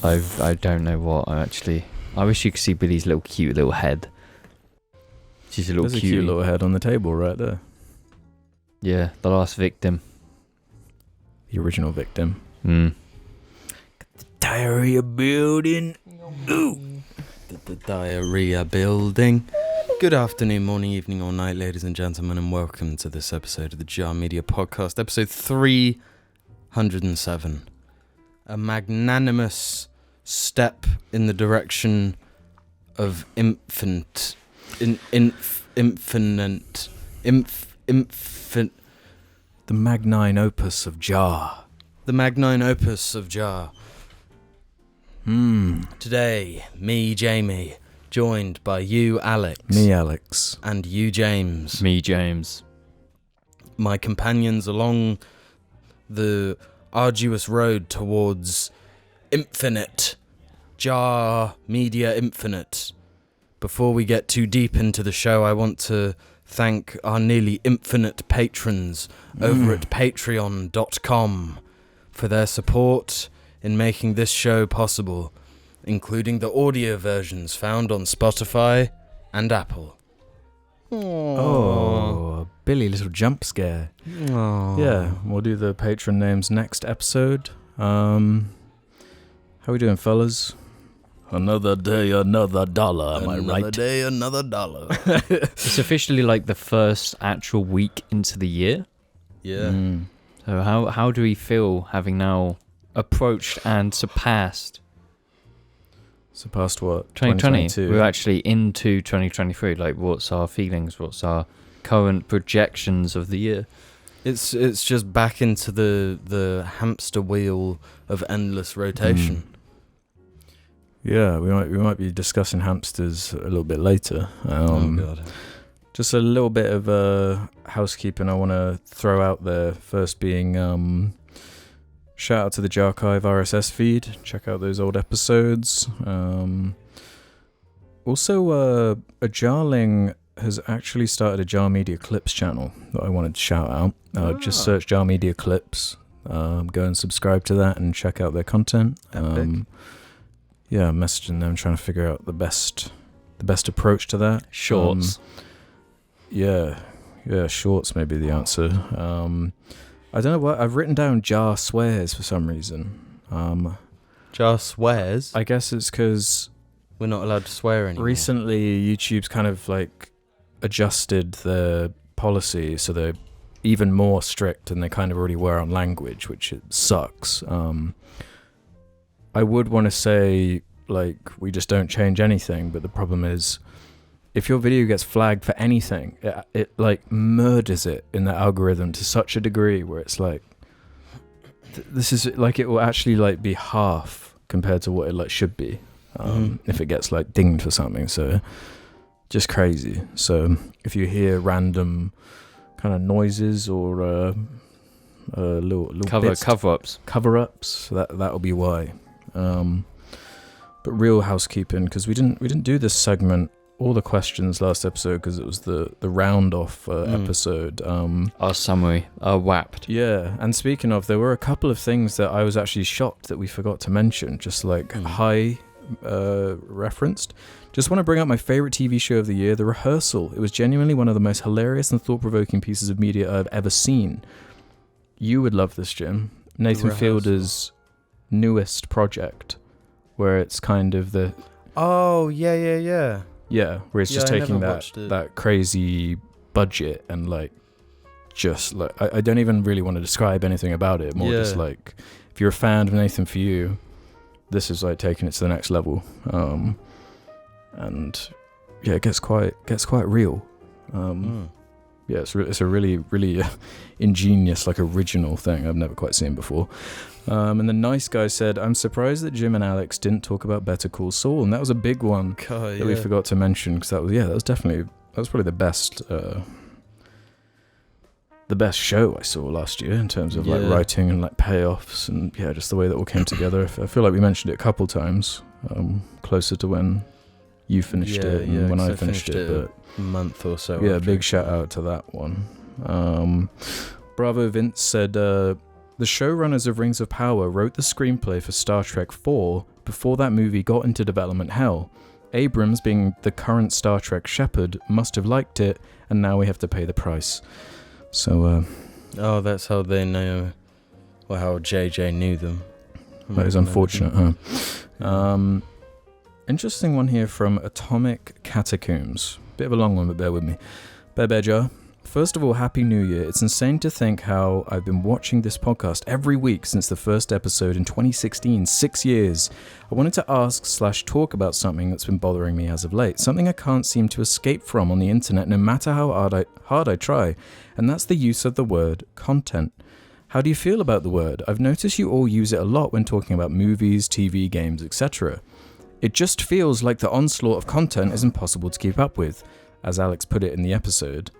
I don't know what. I wish you could see Billy's cute little head. She's a little There's a cute little head on the table right there. Yeah, the last victim. The original victim. Mm. The diarrhea building. Ooh. The diarrhea building. Good afternoon, morning, evening, or night, ladies and gentlemen, and welcome to this episode of the Jar Media Podcast, episode 307. A magnanimous step in the direction of infinite. The magnine opus of Jar. The magnine opus of Jar. Today, me, Jamie, joined by you, Alex. Me, Alex. And you, James. Me, James. My companions along the arduous road towards infinite. Jar Media Infinite. Before we get too deep into the show, I want to thank our nearly infinite patrons over at patreon.com for their support in making this show possible, including the audio versions found on Spotify and Apple. Oh, Billy, little jump scare. Aww. Yeah, we'll do the patron names next episode. How we doing, fellas? Another day, another dollar, am I right? Another day, another dollar. It's officially like the first actual week into the year. Yeah. So how do we feel having now approached and surpassed what? 2020? We're actually into 2023. Like, what's our feelings? What's our current projections of the year? It's just back into the hamster wheel of endless rotation. Yeah, we might be discussing hamsters a little bit later. Oh god. Just a little bit of housekeeping I want to throw out there. First being shout out to the JARChive RSS feed. Check out those old episodes. Also, a Jarling has actually started a Jar Media Clips channel that I wanted to shout out. Just search Jar Media Clips. Go and subscribe to that and check out their content. Yeah, I'm messaging them, trying to figure out the best approach to that. Shorts. Yeah, shorts may be the answer. I don't know what I've written down. Jar swears for some reason. Jar swears? I guess it's because we're not allowed to swear anymore. Recently, YouTube's kind of like adjusted the policy so they're even more strict than they kind of already were on language, which it sucks. I would want to say, like, we just don't change anything, but the problem is, if your video gets flagged for anything, it like murders it in the algorithm to such a degree where it's like, this is like, it will actually like be half compared to what it like should be, if it gets like dinged for something. So just crazy. So if you hear random kind of noises or little cover-ups, that'll be why. But real housekeeping, because we didn't do this segment or the questions last episode because it was the round off episode. Our summary, our WAP'd. Yeah, and speaking of, there were a couple of things that I was actually shocked that we forgot to mention, just like high referenced. Just want to bring up my favorite TV show of the year, The Rehearsal. It was genuinely one of the most hilarious and thought-provoking pieces of media I've ever seen. You would love this, Jim. Nathan Fielder's newest project, where it's kind of the where it's just taking that crazy budget and like just like I don't even really want to describe anything about it, more just like if you're a fan of Nathan For You, this is like taking it to the next level. And yeah, it gets quite real. Yeah, it's a really, really ingenious, like, original thing I've never quite seen before. And the nice guy said, I'm surprised that Jim and Alex didn't talk about Better Call Saul. And that was a big one that we forgot to mention, because that was probably the best show I saw last year in terms of like writing and like payoffs and just the way that all came together. I feel like we mentioned it a couple times, closer to when you finished it and when I finished it, but a month or so. Yeah, big shout out to that one. Bravo Vince said, the showrunners of Rings of Power wrote the screenplay for Star Trek 4 before that movie got into development hell. Abrams, being the current Star Trek shepherd, must have liked it, and now we have to pay the price. So, Oh, that's how they know, or how JJ knew them. that is unfortunate, huh? Interesting one here from Atomic Catacombs. Bit of a long one, but bear with me. Bear jar. First of all, Happy New Year. It's insane to think how I've been watching this podcast every week since the first episode in 2016, 6 years. I wanted to ask/talk about something that's been bothering me as of late, something I can't seem to escape from on the internet no matter how hard I try, and that's the use of the word content. How do you feel about the word? I've noticed you all use it a lot when talking about movies, TV, games, etc. It just feels like the onslaught of content is impossible to keep up with, as Alex put it in the episode.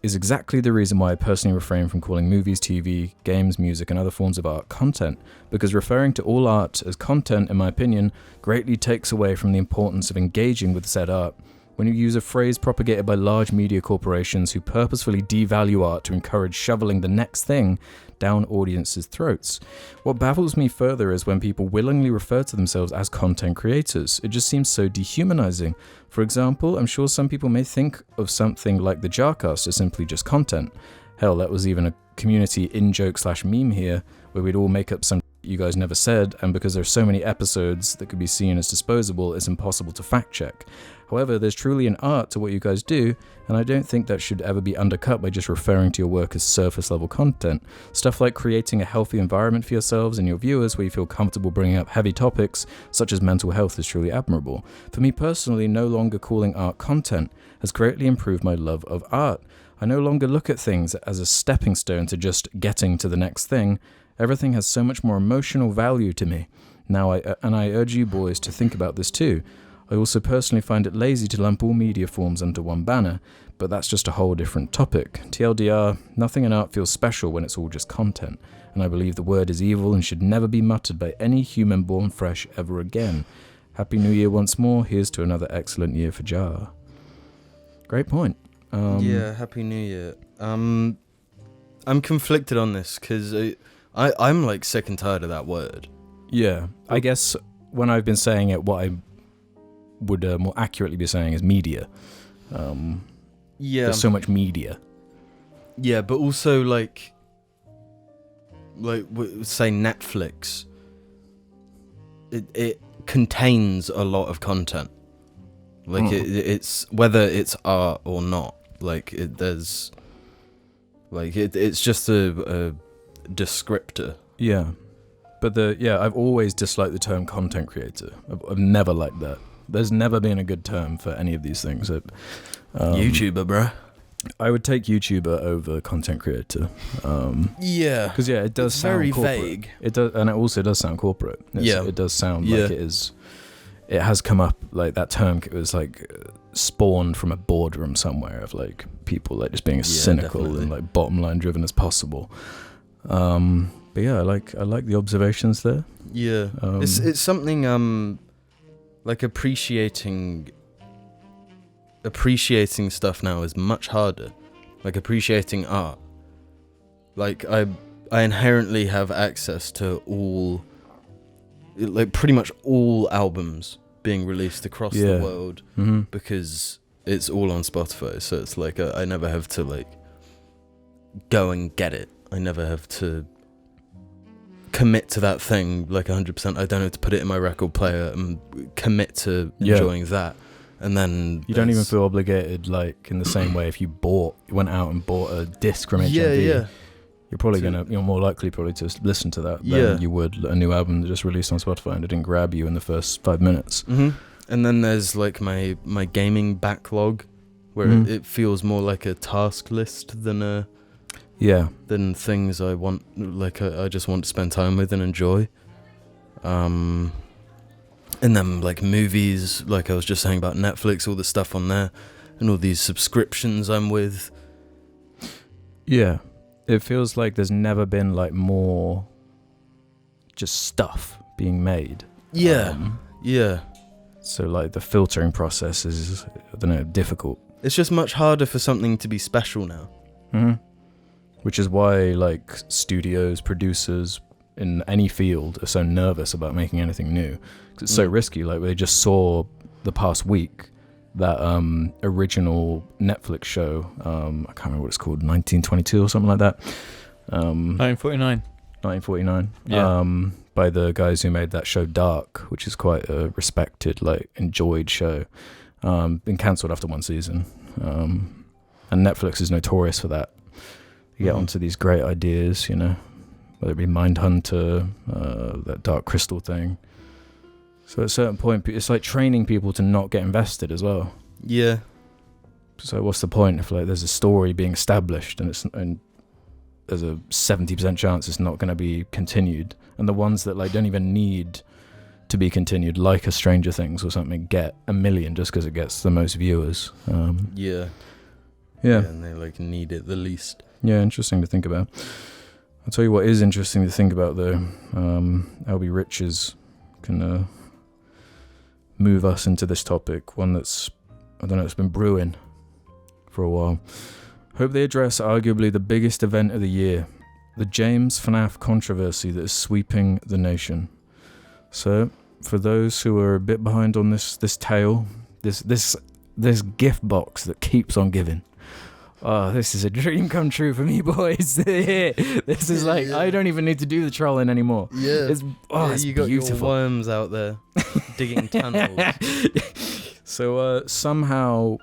Is exactly the reason why I personally refrain from calling movies, TV, games, music, and other forms of art content, because referring to all art as content, in my opinion, greatly takes away from the importance of engaging with said art. When you use a phrase propagated by large media corporations who purposefully devalue art to encourage shoveling the next thing down audiences' throats. What baffles me further is when people willingly refer to themselves as content creators. It just seems so dehumanizing. For example, I'm sure some people may think of something like the JARCast as simply just content. Hell, that was even a community in-joke/meme here, where we'd all make up some you guys never said, and because there's so many episodes that could be seen as disposable, it's impossible to fact check. However, there's truly an art to what you guys do, and I don't think that should ever be undercut by just referring to your work as surface level content. Stuff like creating a healthy environment for yourselves and your viewers where you feel comfortable bringing up heavy topics such as mental health is truly admirable. For me personally, no longer calling art content has greatly improved my love of art. I no longer look at things as a stepping stone to just getting to the next thing. Everything has so much more emotional value to me. Now, I urge you boys to think about this too. I also personally find it lazy to lump all media forms under one banner, but that's just a whole different topic. TLDR, nothing in art feels special when it's all just content, and I believe the word is evil and should never be muttered by any human born fresh ever again. Happy New Year once more. Here's to another excellent year for Jar. Great point. Yeah, Happy New Year. I'm conflicted on this because I'm like sick and tired of that word. Yeah, I guess when I've been saying it, what I would more accurately be saying is media. Yeah, there's so much media. Yeah, but also like say Netflix. It contains a lot of content. Like it's whether it's art or not. Like it's just a descriptor. Yeah, but I've always disliked the term content creator. I've never liked that. There's never been a good term for any of these things. YouTuber, bruh. I would take YouTuber over content creator. Yeah, because it does sound very corporate. vague. It does, and it also does sound corporate. It does sound like it is. It has come up like that term. It was like spawned from a boardroom somewhere of like people like just being as cynical and like bottom line driven as possible. But yeah, I like the observations there. Yeah, it's something like appreciating stuff now is much harder. Like appreciating art. Like I inherently have access to all, like pretty much all albums being released across the world because it's all on Spotify. So it's like I never have to like go and get it. I never have to commit to that thing like 100%. I don't have to put it in my record player and commit to enjoying that. And then you don't even feel obligated like in the same way if you went out and bought a disc from HMV. You're probably you're more likely probably to listen to that than you would a new album that just released on Spotify and it didn't grab you in the first 5 minutes. And then there's like my gaming backlog where it feels more like a task list than than things I want, like I just want to spend time with and enjoy. And then like movies, like I was just saying about Netflix, all the stuff on there and all these subscriptions I'm with. Yeah. It feels like there's never been like more just stuff being made. Yeah. So like the filtering process is, I don't know, difficult. It's just much harder for something to be special now. Which is why like studios, producers, in any field are so nervous about making anything new because it's so risky. Like they just saw the past week that original Netflix show, I can't remember what it's called, 1922 or something like that. 1949. 1949. Yeah. By the guys who made that show Dark, which is quite a respected, like enjoyed show. Been cancelled after one season. And Netflix is notorious for that. You get onto these great ideas, you know, whether it be Mindhunter, that Dark Crystal thing. So at a certain point, it's like training people to not get invested as well. Yeah. So what's the point if like there's a story being established and there's a 70% chance it's not going to be continued, and the ones that like don't even need to be continued, like a Stranger Things or something, get 1 million just because it gets the most viewers. Yeah. Yeah. And they like need it the least. Yeah, interesting to think about. I'll tell you what is interesting to think about though. LB Riches can move us into this topic, one that's, I don't know, it's been brewing for a while. Hope they address arguably the biggest event of the year, the James FNAF controversy that is sweeping the nation. So, for those who are a bit behind on this tale, this gift box that keeps on giving. Oh, this is a dream come true for me, boys. This is like, I don't even need to do the trolling anymore. Yeah. It's you got beautiful. your worms out there digging tunnels. So somehow,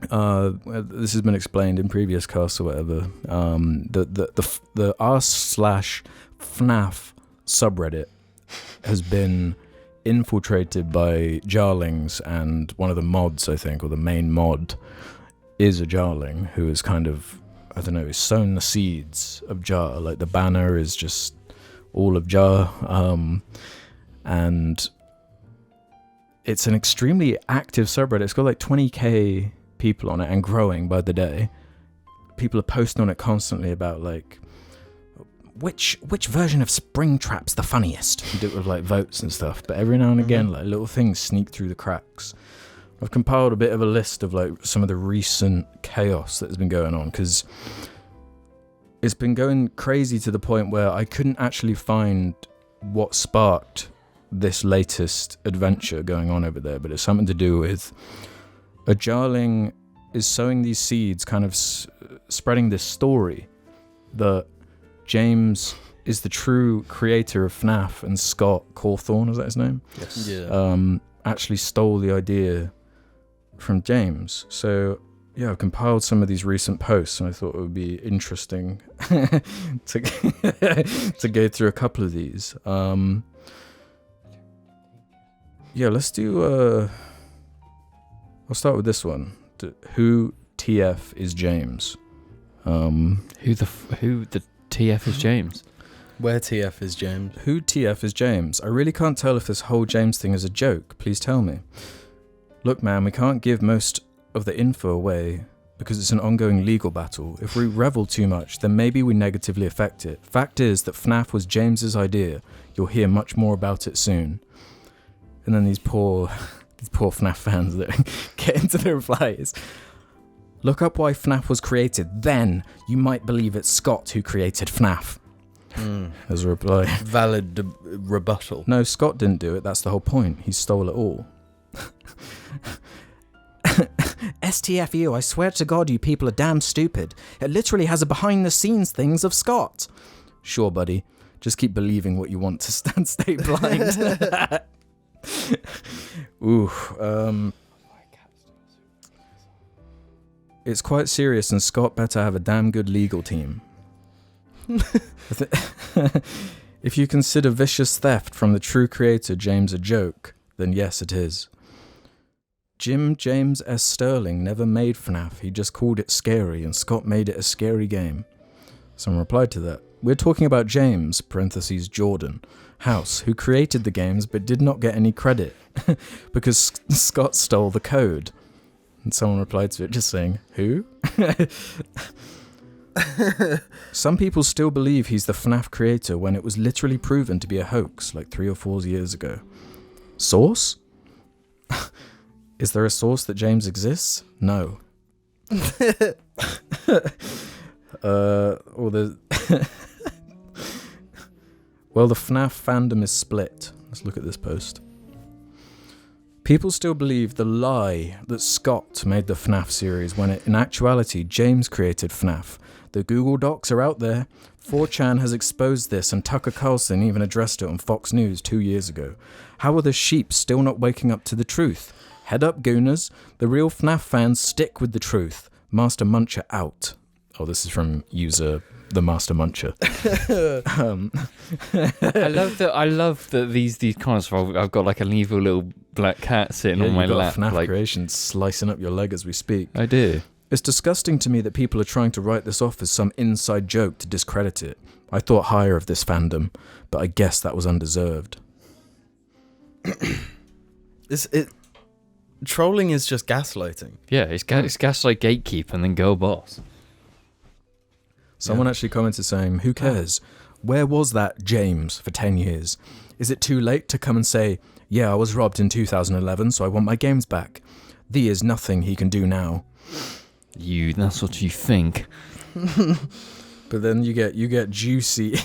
this has been explained in previous casts or whatever. The r/FNAF subreddit has been infiltrated by JARLINGS, and one of the mods, I think, or the main mod, is a JARLING who is kind of, I don't know, sown the seeds of JAR. Like the banner is just all of JAR, and it's an extremely active subreddit. It's got like 20k people on it and growing by the day. People are posting on it constantly about like which version of Springtrap's the funniest. You do it with like votes and stuff, but every now and again like little things sneak through the cracks. I've compiled a bit of a list of like some of the recent chaos that has been going on, because it's been going crazy to the point where I couldn't actually find what sparked this latest adventure going on over there, but it's something to do with a JARLING is sowing these seeds, kind of spreading this story that James is the true creator of FNAF, and Scott Cawthorne, is that his name? Yes. Yeah. Actually stole the idea from James. So yeah, I've compiled some of these recent posts, and I thought it would be interesting to go through a couple of these. Yeah, let's do. I'll start with this one. Who TF is James? Who the TF is James? Where TF is James? Who TF is James? I really can't tell if this whole James thing is a joke. Please tell me. Look, man, we can't give most of the info away because it's an ongoing legal battle. If we revel too much, then maybe we negatively affect it. Fact is that FNAF was James's idea. You'll hear much more about it soon. And then these poor FNAF fans that get into the replies. Look up why FNAF was created. Then you might believe it's Scott who created FNAF. As a reply. Valid rebuttal. No, Scott didn't do it. That's the whole point. He stole it all. STFU, I swear to God, you people are damn stupid. It literally has a behind-the-scenes things of Scott. Sure, buddy. Just keep believing what you want to stay blind. Ooh, it's quite serious, and Scott better have a damn good legal team. If you consider vicious theft from the true creator James a joke, then yes, it is. Jim James S. Sterling never made FNAF, he just called it scary, and Scott made it a scary game. Someone replied to that. We're talking about James, parentheses Jordan, House, who created the games but did not get any credit, because Scott stole the code. And someone replied to it just saying, who? Some people still believe he's the FNAF creator when it was literally proven to be a hoax like 3 or 4 years ago. Source? Is there a source that James exists? No. Well, the FNAF fandom is split. Let's look at this post. People still believe the lie that Scott made the FNAF series when in actuality James created FNAF. The Google Docs are out there. 4chan has exposed this and Tucker Carlson even addressed it on Fox News 2 years ago. How are the sheep still not waking up to the truth? Head up, Gooners. The real FNAF fans stick with the truth. Master Muncher out. Oh, this is from user the Master Muncher. I love that these comments. I've got like an evil little black cat sitting on my lap. FNAF like creation slicing up your leg as we speak. I do. It's disgusting to me that people are trying to write this off as some inside joke to discredit it. I thought higher of this fandom, but I guess that was undeserved. Trolling is just gaslighting. Yeah, it's gaslight gatekeep and then girl boss. Someone actually commented saying, who cares? Where was that James for 10 years? Is it too late to come and say, yeah, I was robbed in 2011, so I want my games back? There is nothing he can do now. That's what you think. But then you get juicy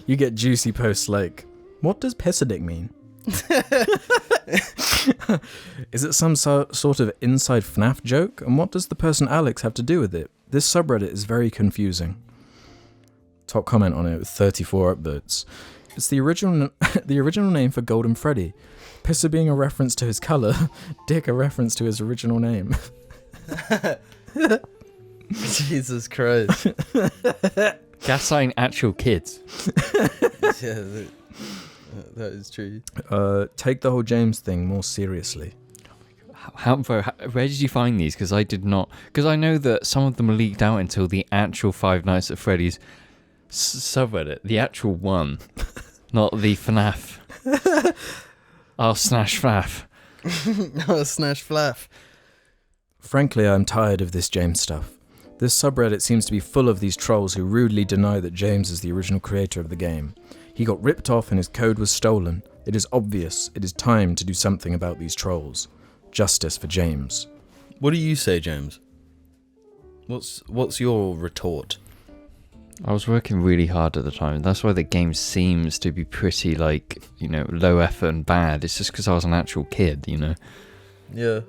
you get juicy posts like, what does Pessadick mean? Is it some sort of inside FNAF joke? And what does the person Alex have to do with it? This subreddit is very confusing. Top comment on it with 34 upvotes. It's the original name for Golden Freddy. Pisser being a reference to his colour, Dick a reference to his original name. Jesus Christ. Gaslighting actual kids. Yeah, that is true. Take the whole James thing more seriously. Where did you find these? Because I did not. Because I know that some of them were leaked out until the actual Five Nights at Freddy's subreddit. The actual one. Not the FNAF. Snash Flaff. Snash Flaff. Frankly, I'm tired of this James stuff. This subreddit seems to be full of these trolls who rudely deny that James is the original creator of the game. He got ripped off and his code was stolen. It is obvious. It is time to do something about these trolls. Justice for James. What do you say, James? What's your retort? I was working really hard at the time. That's why the game seems to be pretty, low effort and bad. It's just because I was an actual kid, Yeah.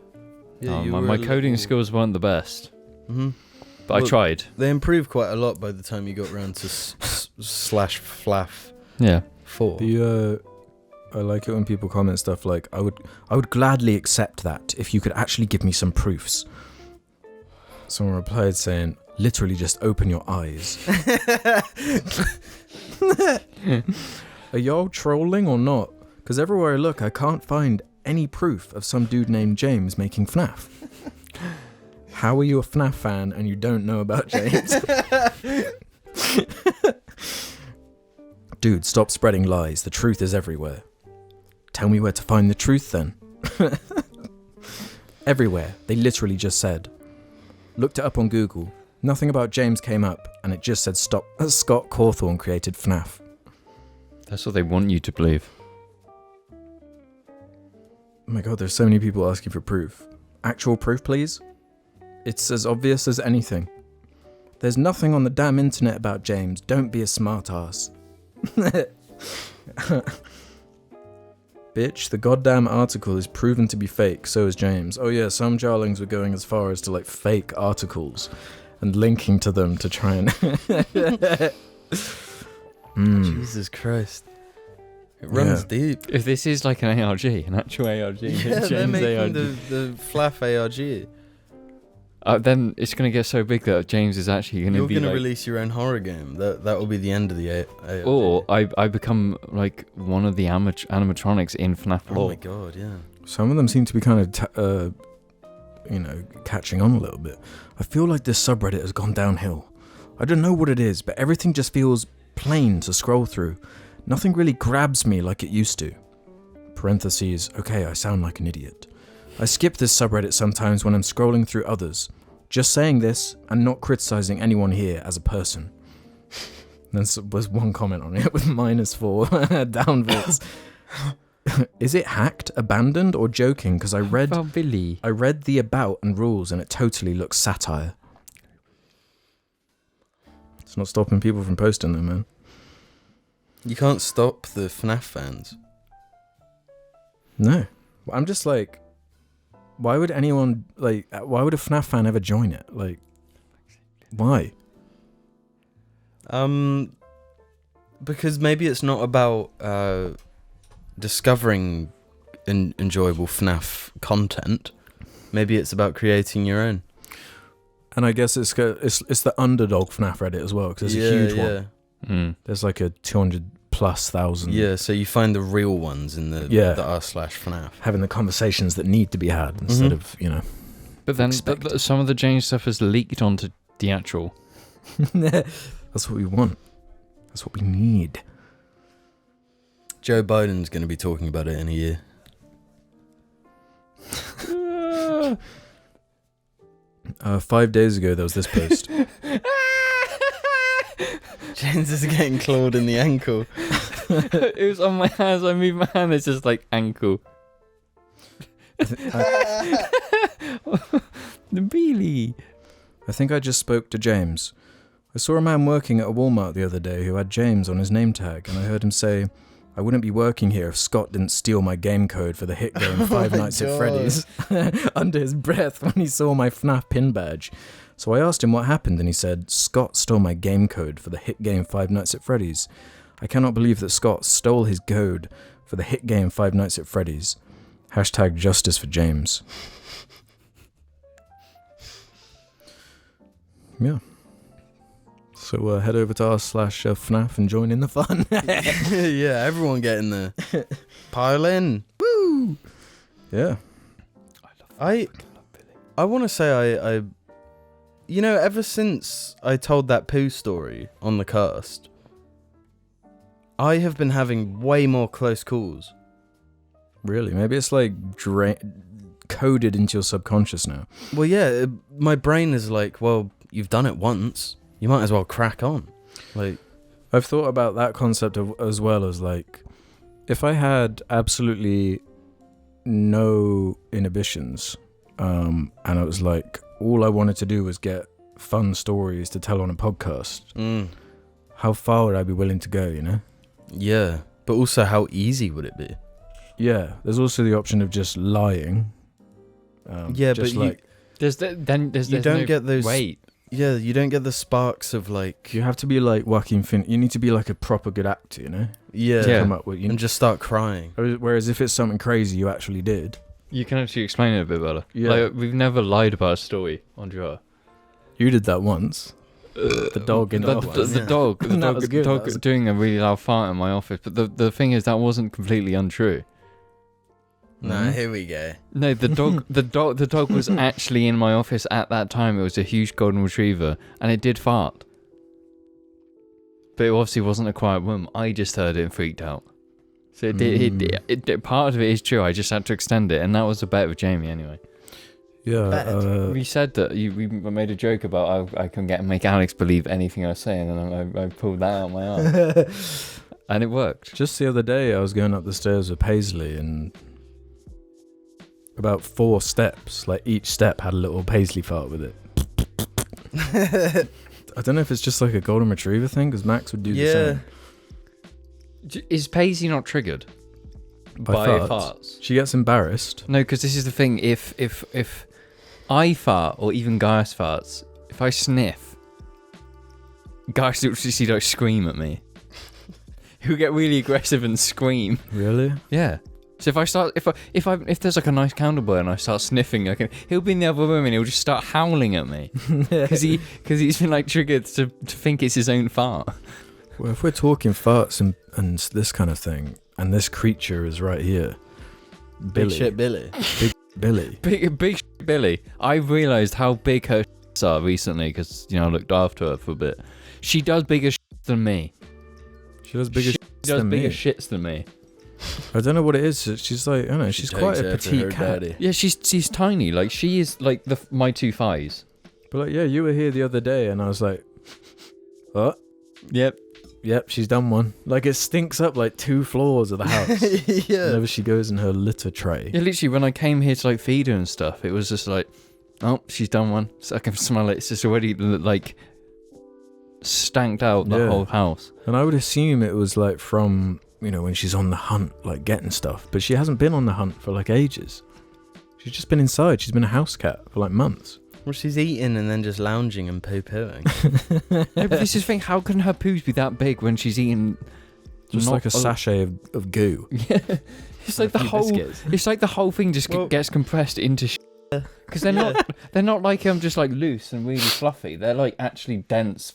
My coding skills weren't the best. Mm-hmm. But I tried. They improved quite a lot by the time you got around to slash flaff. Yeah. 4. I like it when people comment stuff like, I would gladly accept that if you could actually give me some proofs. Someone replied saying, literally just open your eyes. Are y'all trolling or not? Because everywhere I look, I can't find any proof of some dude named James making FNAF. How are you a FNAF fan and you don't know about James? Dude, stop spreading lies. The truth is everywhere. Tell me where to find the truth then. Everywhere. They literally just said. Looked it up on Google. Nothing about James came up and it just said Scott Cawthorne created FNAF. That's what they want you to believe. Oh my god, there's so many people asking for proof. Actual proof, please? It's as obvious as anything. There's nothing on the damn internet about James. Don't be a smartass. Bitch, the goddamn article is proven to be fake, so is James. Oh yeah, some JARLINGS were going as far as to fake articles and linking to them to try and... Jesus Christ. It runs deep. If this is like an ARG, an actual ARG, yeah, James they're making ARG. the Flaff ARG. Then it's going to get so big that James is actually going to be You're going to release your own horror game. That will be the end of the ARG. Or I become one of the animatronics in FNAF lore. Oh my god, yeah. Some of them seem to be kind of, catching on a little bit. I feel like this subreddit has gone downhill. I don't know what it is, but everything just feels plain to scroll through. Nothing really grabs me like it used to. Parentheses, okay, I sound like an idiot. I skip this subreddit sometimes when I'm scrolling through others. Just saying this and not criticizing anyone here as a person. There was one comment on it with -4 downvotes. Is it hacked, abandoned, or joking? Because I read the about and rules and it totally looks satire. It's not stopping people from posting though, man. You can't stop the FNAF fans. No. I'm just like, why would anyone, like, why would a FNAF fan ever join it? Like, why? Because maybe it's not about discovering enjoyable FNAF content. Maybe it's about creating your own. And I guess it's the underdog FNAF Reddit as well, because it's a huge one. Mm. There's like a 200,000+. Yeah, so you find the real ones in the r/FNAF. Having the conversations that need to be had instead of, But then some of the James stuff has leaked onto the actual. That's what we want. That's what we need. Joe Biden's going to be talking about it in a year. 5 days ago, there was this post. James is getting clawed in the ankle. It was on my hands. I moved my hand. It's just like ankle. The Beely. I think I just spoke to James. I saw a man working at a Walmart the other day who had James on his name tag, and I heard him say, "I wouldn't be working here if Scott didn't steal my game code for the hit game Five Nights at Freddy's," under his breath when he saw my FNAF pin badge. So I asked him what happened, and he said, "Scott stole my game code for the hit game Five Nights at Freddy's. I cannot believe that Scott stole his code for the hit game Five Nights at Freddy's. Hashtag justice for James." Yeah. So head over to r/FNAF and join in the fun. Yeah, everyone get in there. Pile in. Woo! Yeah. I want to say I ever since I told that poo story on the cast, I have been having way more close calls. Really? Maybe it's like coded into your subconscious now. Well, yeah, my brain is like, well, you've done it once. You might as well crack on. Like, I've thought about that concept as well as like, if I had absolutely no inhibitions, and it was like, all I wanted to do was get fun stories to tell on a podcast, how far would I be willing to go, Yeah, but also how easy would it be? Yeah, there's also the option of just lying. Yeah, just but like, There's you don't get those. Wait. Yeah, you don't get the sparks of like. you have to be like Joaquin Phoenix. You need to be like a proper good actor, Yeah, Yeah. come up with, and just start crying. Whereas if it's something crazy you actually did. You can actually explain it a bit better. Yeah. Like, we've never lied about a story on Jar. You did that once. The dog in the office. The dog. The That dog, was good, dog that was- doing a really loud fart in my office. But the thing is, that wasn't completely untrue. Nah, here we go. No, the dog was actually in my office at that time. It was a huge golden retriever, and it did fart. But it obviously wasn't a quiet room. I just heard it and freaked out. So it did, part of it is true. I just had to extend it, and that was a bet with Jamie anyway. Yeah. We said that we made a joke about I can make Alex believe anything I was saying, and I pulled that out of my arse. And it worked. Just the other day I was going up the stairs with Paisley, and about 4 steps, like each step had a little Paisley fart with it. I don't know if it's just like a golden retriever thing, because Max would do the same. Is Paisley not triggered by farts? She gets embarrassed. No, because this is the thing. If I fart, or even Gaius farts, if I sniff, Gaius will literally like scream at me. He'll get really aggressive and scream. Really? Yeah. So if I start, if there's like a nice candle burn and I start sniffing, he'll be in the other room and he'll just start howling at me because he's been like triggered to think it's his own fart. Well, if we're talking farts and this kind of thing, and this creature is right here, Billy. Big shit Billy. Big Billy. Big shit Billy. I realised how big her shits are recently because I looked after her for a bit. She does bigger shits than me. She does bigger shits than me. I don't know what it is. She's like, I don't know. She's quite a petite cat. Daddy. Yeah, she's tiny. Like she is like my 2 thighs. But like, yeah, you were here the other day, and I was like, what? Yep, she's done one. Like, it stinks up like 2 floors of the house. Yeah. Whenever she goes in her litter tray. Yeah, literally, when I came here to like feed her and stuff, it was just like, oh, she's done one. So I can smell it. It's just already like stanked out the Yeah. whole house. And I would assume it was like from, when she's on the hunt, like getting stuff. But she hasn't been on the hunt for like ages. She's just been inside. She's been a house cat for like months. Well, she's eating and then just lounging and poo-pooing. No, but this is the thing, how can her poos be that big when she's eating Just not like a sachet of goo. Yeah. It's like the few whole biscuits. it's like the whole thing just gets compressed into because they're not like just like loose and really fluffy. They're like actually dense.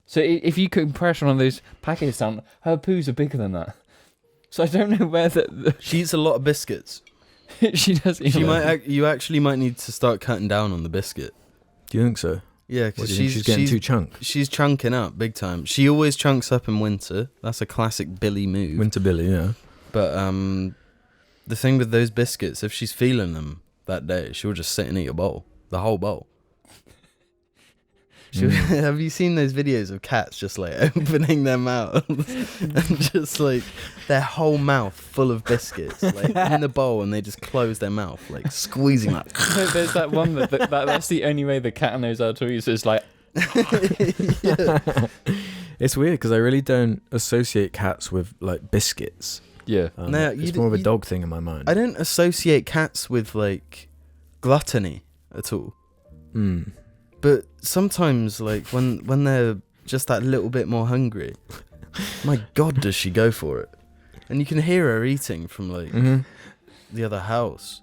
So if you compress one of those packets down, her poos are bigger than that. So I don't know where She eats a lot of biscuits. she does. You actually might need to start cutting down on the biscuit. Do you think so? Yeah, What, because do you think she's getting too chunked. She's chunking up big time. She always chunks up in winter. That's a classic Billy move. Winter Billy, yeah. But the thing with those biscuits, if she's feeling them that day, she'll just sit and eat a bowl, the whole bowl. Have you seen those videos of cats just like opening their mouths and just like their whole mouth full of biscuits like in the bowl, and they just close their mouth like squeezing like. There's that one that's the only way the cat knows how to eat. So it's like It's weird because I really don't associate cats with like biscuits. yeah. No, it's more of a dog thing in my mind. I don't associate cats with like gluttony at all. Mm. But sometimes, like when they're just that little bit more hungry, my God, does she go for it? And you can hear her eating from like the other house.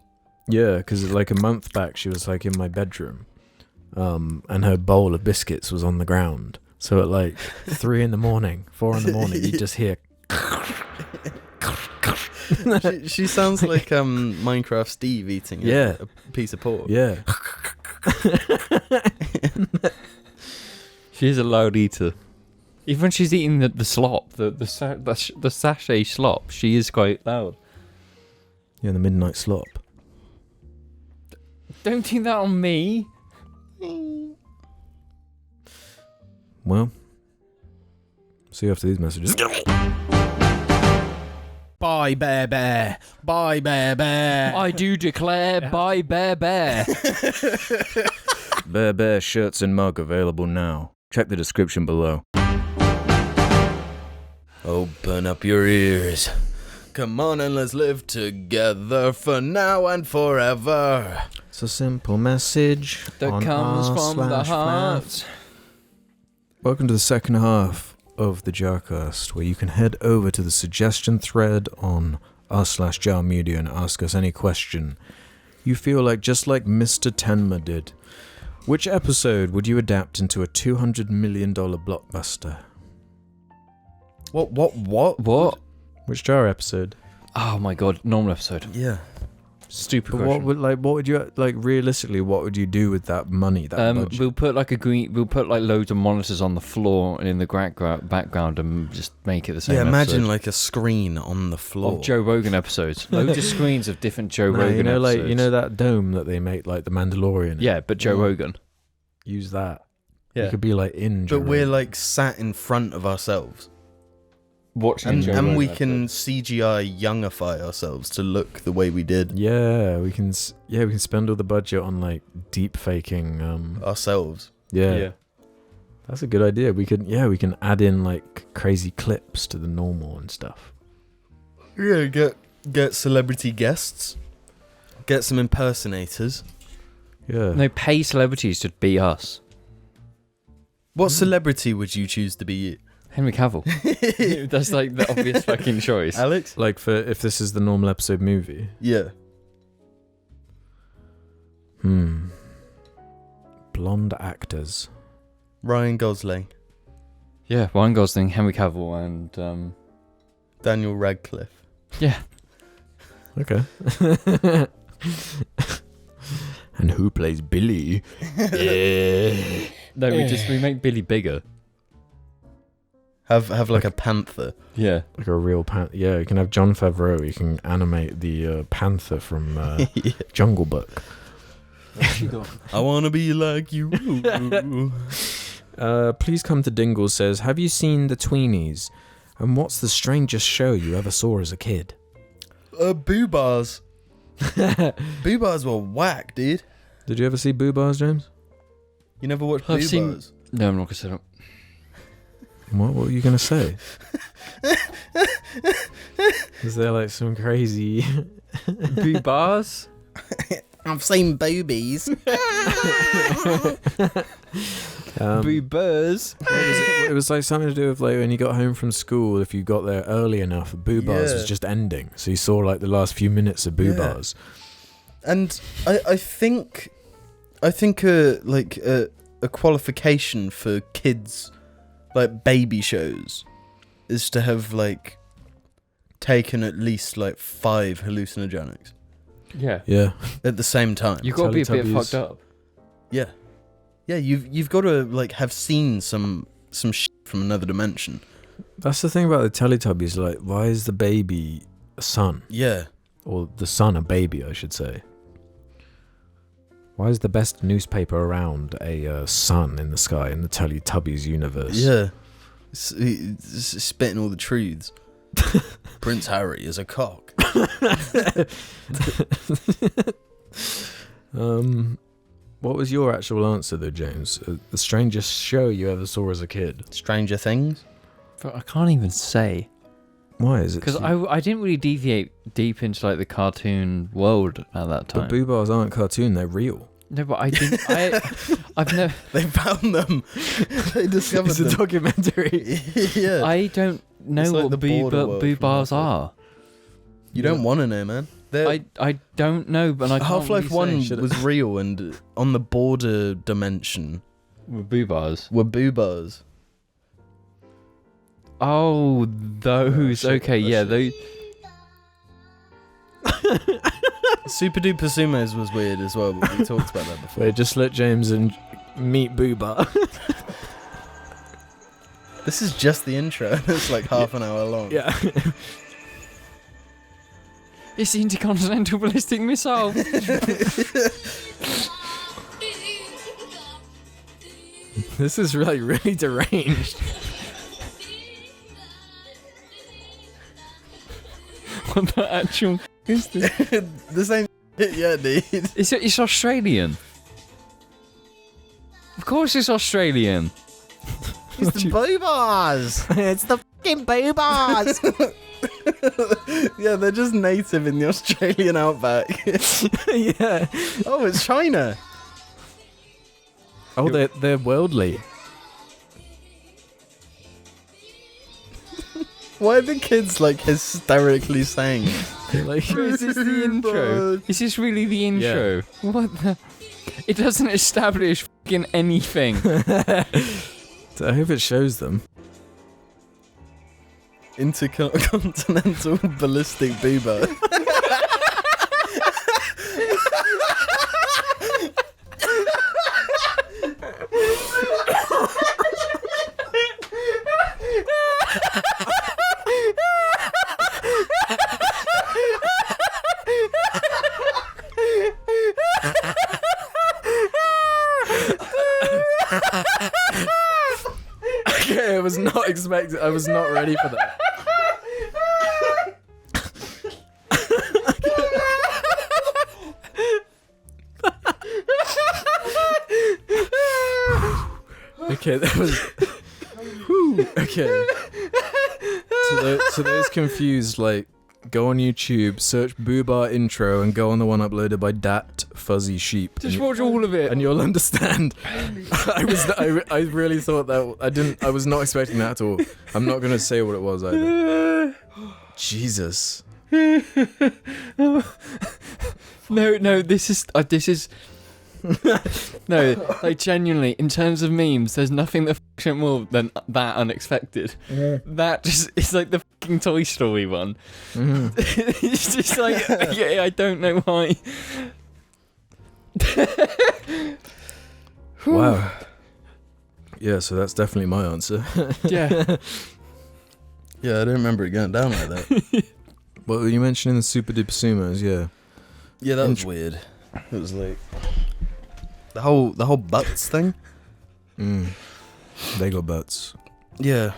Yeah, because like a month back, she was like in my bedroom, and her bowl of biscuits was on the ground. So at like 3 in the morning, 4 in the morning, you just hear. She sounds like Minecraft Steve eating a piece of pork. Yeah. She's a loud eater. Even when she's eating the slop, the sachet slop, she is quite loud. Yeah, the midnight slop. Don't think that on me. Well, see you after these messages. Bye, Bear Bear. Bye, Bear Bear. I do declare, bye, Bear Bear. Bear Bear shirts and mug available now. Check the description below. Open up your ears. Come on and let's live together for now and forever. It's a simple message That on comes from the r/FNAF. heart. Welcome to the second half of the JARCast, where you can head over to the suggestion thread on r/JARmedia and ask us any question you feel like, just like Mr. Tenma did. Which episode would you adapt into a $200 million blockbuster? What? Which JAR episode? Oh my god, normal episode. Yeah. Stupid But question. what would you realistically? What would you do with that money? That budget? We'll put like loads of monitors on the floor and in the background and just make it the same. Yeah, imagine episode. like a screen on the floor. Of Joe Rogan episodes. Loads of screens of different Joe Rogan episodes. Like that dome that they make, like the Mandalorian. Yeah, but Joe Rogan. Use that. Yeah. You could be like in. Joe But we're Rogan. like sat in front of ourselves. Watching Joe And Rogan we can episodes. CGI youngify ourselves to look the way we did Yeah, we can spend all the budget on like deep faking. ourselves. Yeah, that's a good idea. We can add in like crazy clips to the normal and stuff. Yeah, get celebrity guests. Get some impersonators. Yeah. No, pay celebrities to be us. What celebrity would you choose to be you? Henry Cavill. That's like the obvious fucking choice. Alex? Like for if this is the normal episode movie. Yeah. Blonde actors. Ryan Gosling. Yeah, Ryan Gosling, Henry Cavill, and Daniel Radcliffe. yeah. Okay. And who plays Billy? Yeah. No, we make Billy bigger. Have like a panther. Yeah. Like a real panther. Yeah, you can have Jon Favreau. You can animate the panther from Jungle Book. I wanna be like you. Please come to Dingle says, have you seen the Tweenies? And what's the strangest show you ever saw as a kid? Boo Bars. Boo Bars were whack, dude. Did you ever see Boo Bars, James? You never watched I've Boo seen- Bars? No, I'm not gonna set up. What were you gonna say? Is there like some crazy Boo bars? I've seen boobies. Boo burs? It was like something to do with like when you got home from school, if you got there early enough, Boo Bars was just ending. So you saw like the last few minutes of Boo Bars. And I think a qualification for kids, like baby shows, is to have like taken at least like 5 hallucinogenics. Yeah. At the same time. You've got to be a bit Teletubbies. fucked up. Yeah. Yeah, you've got to like have seen some shit from another dimension. That's the thing about the Teletubbies. Like, why is the baby a son? Yeah. Or the son a baby, I should say. Why is the best newspaper around a sun in the sky in the Teletubbies universe? Yeah. It's spitting all the truths. Prince Harry is a cock. What was your actual answer though, James? The strangest show you ever saw as a kid? Stranger Things? But I can't even say. Why is it? Because I didn't really deviate deep into like the cartoon world at that time. But Boo Bars aren't cartoon, they're real. No, but I didn't. I've never. They found them. They discovered It's a them. documentary. Yeah. I don't know It's like what the border world boo from bars Half-Life. are. You don't want to know, man. They're- I don't know, but I can't Half-Life really 1 say. was real, and on the border dimension With boo bars. were boo bars. Oh, those. shit, Okay, that yeah, shit. those. Super Duper Sumos was weird as well, but we talked about that before. Wait, just let James and meet Boo Bar. This is just the intro, and it's like half an hour long. Yeah. It's the intercontinental ballistic missile. This is really deranged. What the actual is this? The same shit, yeah, dude. It's Australian. Of course, it's Australian. It's the boo bars. It's the fucking boo bars. Yeah, they're just native in the Australian outback. Yeah. Oh, it's China. Oh, they're worldly. Why are the kids like hysterically saying it? Like, Is this the intro? Is this really the intro? What the? It doesn't establish fucking anything. I hope it shows them. Intercontinental ballistic boober. Okay, I was not expecting. I was not ready for that. Okay, that was. Whew, okay. So those confused, like, go on YouTube, search Boobar intro, and go on the one uploaded by Dat Fuzzy Sheep. Just watch all of it. And you'll understand. I really thought that I was not expecting that at all. I'm not gonna say what it was either. Jesus. No, this is no, like genuinely, in terms of memes, there's nothing that fucks it more than that unexpected. That just, it's like the fucking Toy Story one. It's just like, yeah, I don't know why. Wow. Yeah, so that's definitely my answer. Yeah. Yeah, I don't remember it going down like that. Well, you mentioned the Super Duper Sumos, yeah. Yeah, that was weird. It was like the whole butts thing. They got butts. Yeah,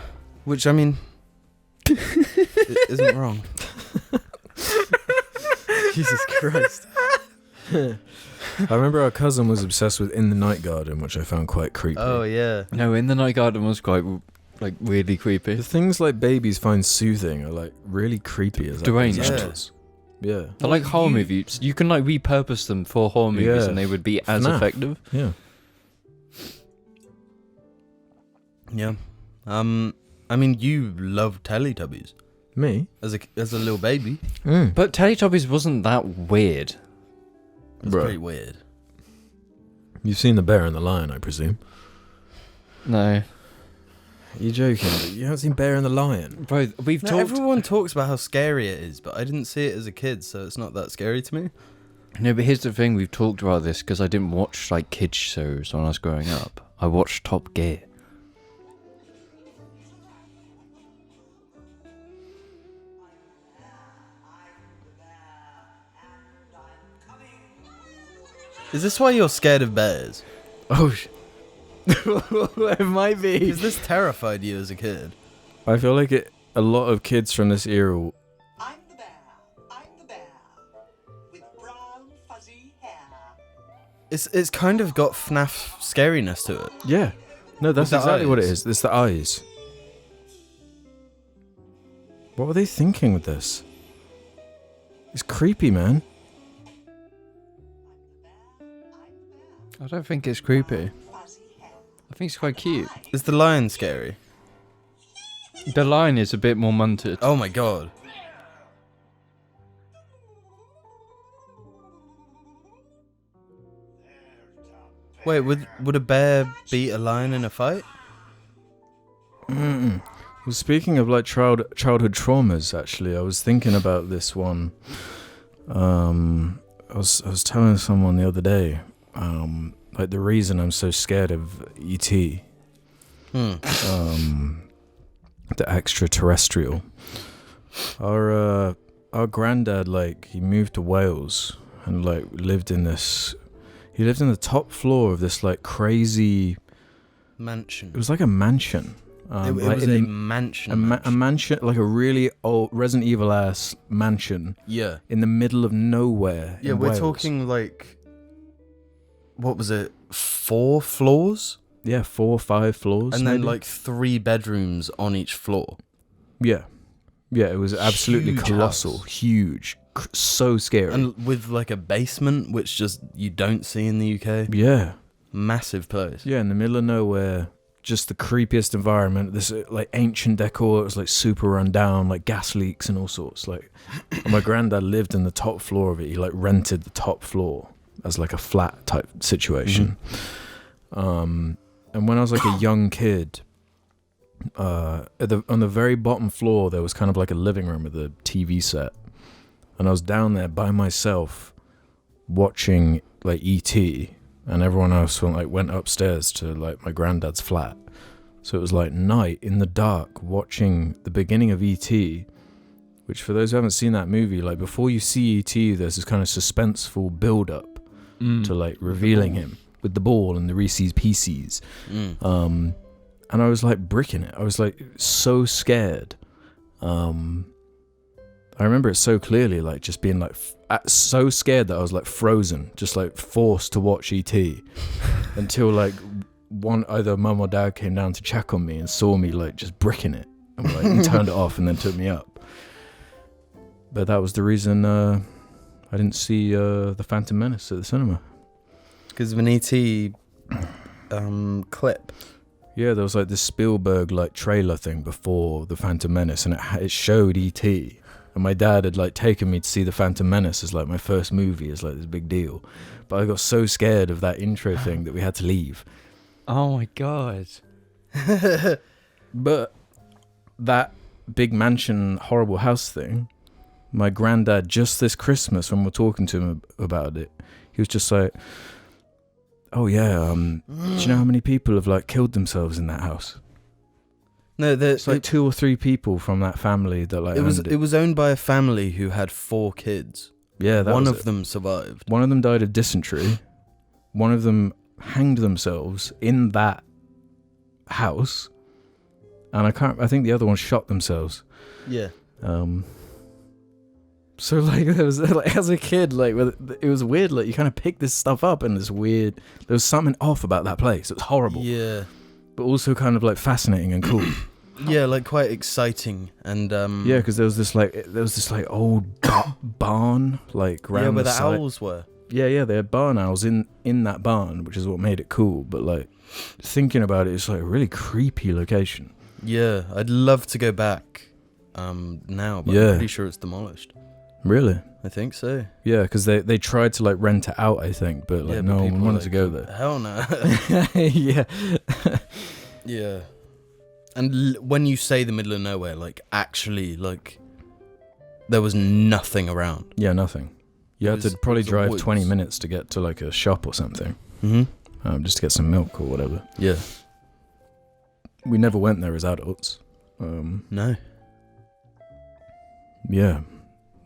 which I mean, it isn't wrong. Jesus Christ. I remember our cousin was obsessed with In the Night Garden, which I found quite creepy. Oh yeah. No, In the Night Garden was quite like weirdly creepy. The things like babies find soothing are like really creepy as Deranged. animals. Yeah. They're like horror movies. You can like repurpose them for horror movies, Yeah. and they would be as FNAF. effective. Yeah. Yeah. I mean, you love Teletubbies Me? as a little baby. But Teletubbies wasn't that weird. It's Bro. pretty weird. You've seen The Bear and the Lion, I presume. No, You're joking, but you haven't seen Bear and the Lion? bro, we've No, talked. everyone talks about how scary it is, but I didn't see it as a kid, so it's not that scary to me. No, but here's the thing: we've talked about this because I didn't watch like kids shows when I was growing up. I watched Top Gear. Is this why you're scared of bears? Oh, it might be. Because this terrified you as a kid. I feel like a lot of kids from this era. I'm the bear. I'm the bear. With brown, fuzzy hair. It's kind of got FNAF scariness to it. Yeah. No, that's With the exactly what it eyes. is. It's the eyes. What were they thinking with this? It's creepy, man. I don't think it's creepy. Fuzzy hair. I think it's quite cute. Is the lion scary? The lion is a bit more munted. Oh my god. Wait, would a bear beat a lion in a fight? Well, speaking of like childhood traumas, actually, I was thinking about this one. I was telling someone the other day, like the reason I'm so scared of E.T. The extraterrestrial. Our granddad, like, he moved to Wales and like lived in this. He lived in the top floor of this like crazy. Mansion. It was like a mansion. It like was in a the- mansion. a mansion, like a really old Resident Evil ass mansion Yeah. in the middle of nowhere. Yeah, in we're Wales. talking like, what was it? 4 floors? Yeah, 4 or 5 floors, And then maybe? like 3 bedrooms on each floor. yeah, it was absolutely Huge colossal, house. huge, so scary. And with like a basement, which just you don't see in the UK. yeah, Massive place. in the middle of nowhere, just the creepiest environment. This like ancient decor. It was like super run down, like gas leaks and all sorts. Like, and my granddad lived in the top floor of it. He like rented the top floor as like a flat type situation. And when I was like a young kid, on the very bottom floor there was kind of like a living room with a TV set, and I was down there by myself watching like E.T. and everyone else went upstairs to like my granddad's flat. So it was like night in the dark watching the beginning of E.T., which for those who haven't seen that movie, like before you see E.T. there's this kind of suspenseful build up to like revealing him with the ball and the Reese's Pieces. And I was like bricking it. I was like so scared. I remember it so clearly, like just being like so scared that I was like frozen, just like forced to watch E.T. until like either mum or dad came down to check on me and saw me like just bricking it and like and turned it off and then took me up. But that was the reason I didn't see the Phantom Menace at the cinema. Because of an E.T. clip. Yeah, there was like this Spielberg like trailer thing before the Phantom Menace, and it showed E.T. And my dad had like taken me to see the Phantom Menace as like my first movie, as like this big deal. But I got so scared of that intro thing that we had to leave. Oh my god. But that big mansion, horrible house thing, my granddad just this Christmas when we're talking to him about it, he was just like, "Oh yeah, do you know how many people have like killed themselves in that house?" No, It's like 2 or 3 people from that family that like owned it was owned by a family who had 4 kids. Yeah, that One was of it. them survived. One of them died of dysentery. One of them hanged themselves in that house, and I think the other one shot themselves. Yeah. So like there was like as a kid, like it was weird. Like you kind of picked this stuff up, and this weird. There was something off about that place. It was horrible. Yeah. But also kind of like fascinating and cool. Yeah, like quite exciting and Yeah, because there was this like old barn like yeah, around where the the side. owls were. Yeah, they had barn owls in that barn, which is what made it cool. But like thinking about it, it's like a really creepy location. Yeah, I'd love to go back now, but Yeah. I'm pretty sure it's demolished. Really? I think so. Yeah, because they tried to like rent it out, I think, but like Yeah, no but one people wanted like, to go there. Hell no. Yeah. Yeah. And when you say the middle of nowhere, like actually, like there was nothing around. Yeah, nothing. You had to It probably was drive woods. 20 minutes to get to like a shop or something, Mm-hmm. just to get some milk or whatever. Yeah. We never went there as adults. No. Yeah,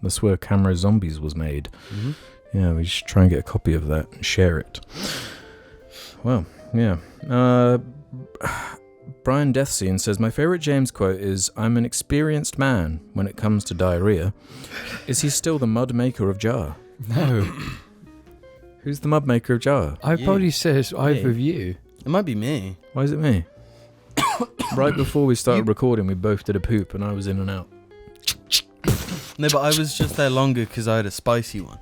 that's where Camera Zombies was made. Mm-hmm. Yeah, we should try and get a copy of that and share it. Well, yeah. Brian Deathscene says, my favourite James quote is, I'm an experienced man when it comes to diarrhea. Is he still the mud maker of Jar? No. Who's the mud maker of Jar? I'd You. probably say it's either Me. of you. It might be me. Why is it me? Right before we started recording, we both did a poop and I was in and out. No, but I was just there longer because I had a spicy one.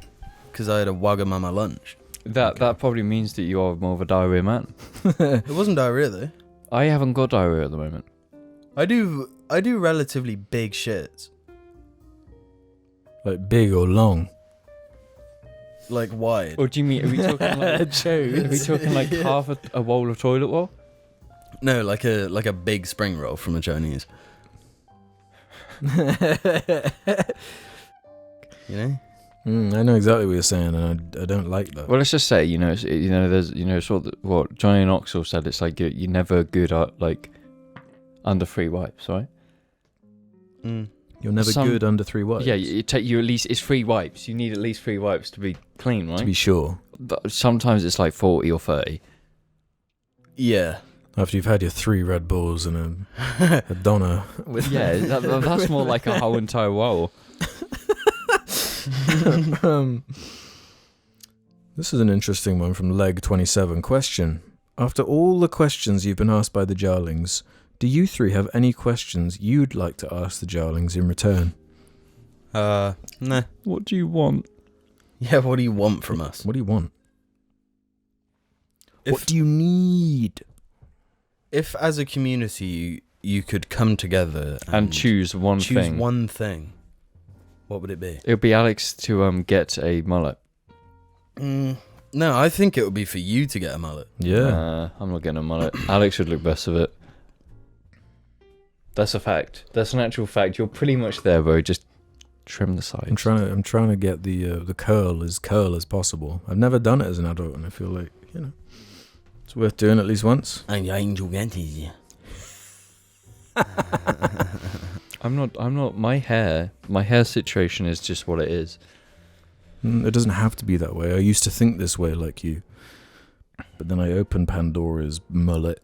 Because I had a Wagamama lunch. That probably means that you are more of a diarrhea man. It wasn't diarrhea though. I haven't got diarrhea at the moment. I do relatively big shits. Like big or long? Like wide. Or do you mean, are we talking like, are we talking like Yeah. half a bowl of toilet roll? No, like a big spring roll from a Chinese. You know? I know exactly what you're saying, and I don't like that. Well, let's just say, there's, sort of what Johnny Knoxville said. It's like you're never good at like under 3 wipes, right? Mm. You're never good under 3 wipes. Yeah, it take you at least. It's 3 wipes. You need at least 3 wipes to be clean, right? to be sure. But sometimes it's like 40 or 30. Yeah. After you've had your 3 Red Bulls and a Donna. Yeah, that's more like a whole entire roll. This is an interesting one from Leg27. Question. After all the questions you've been asked by the Jarlings, do you 3 have any questions you'd like to ask the Jarlings in return? Nah. What do you want? Yeah, what do you want from us? What do you want? If- What do you need? If as a community you could come together And choose one choose thing. one thing, what would it be? It would be Alex to get a mullet. No, I think it would be for you to get a mullet. Yeah. I'm not getting a mullet. Alex would look best of it. That's a fact. That's an actual fact. You're pretty much there, bro. Just trim the sides. I'm trying to get the curl as possible. I've never done it as an adult, and I feel like, it's worth doing at least once. And your angel ganties. I'm not. My hair situation is just what it is. It doesn't have to be that way. I used to think this way like you. But then I opened Pandora's mullet.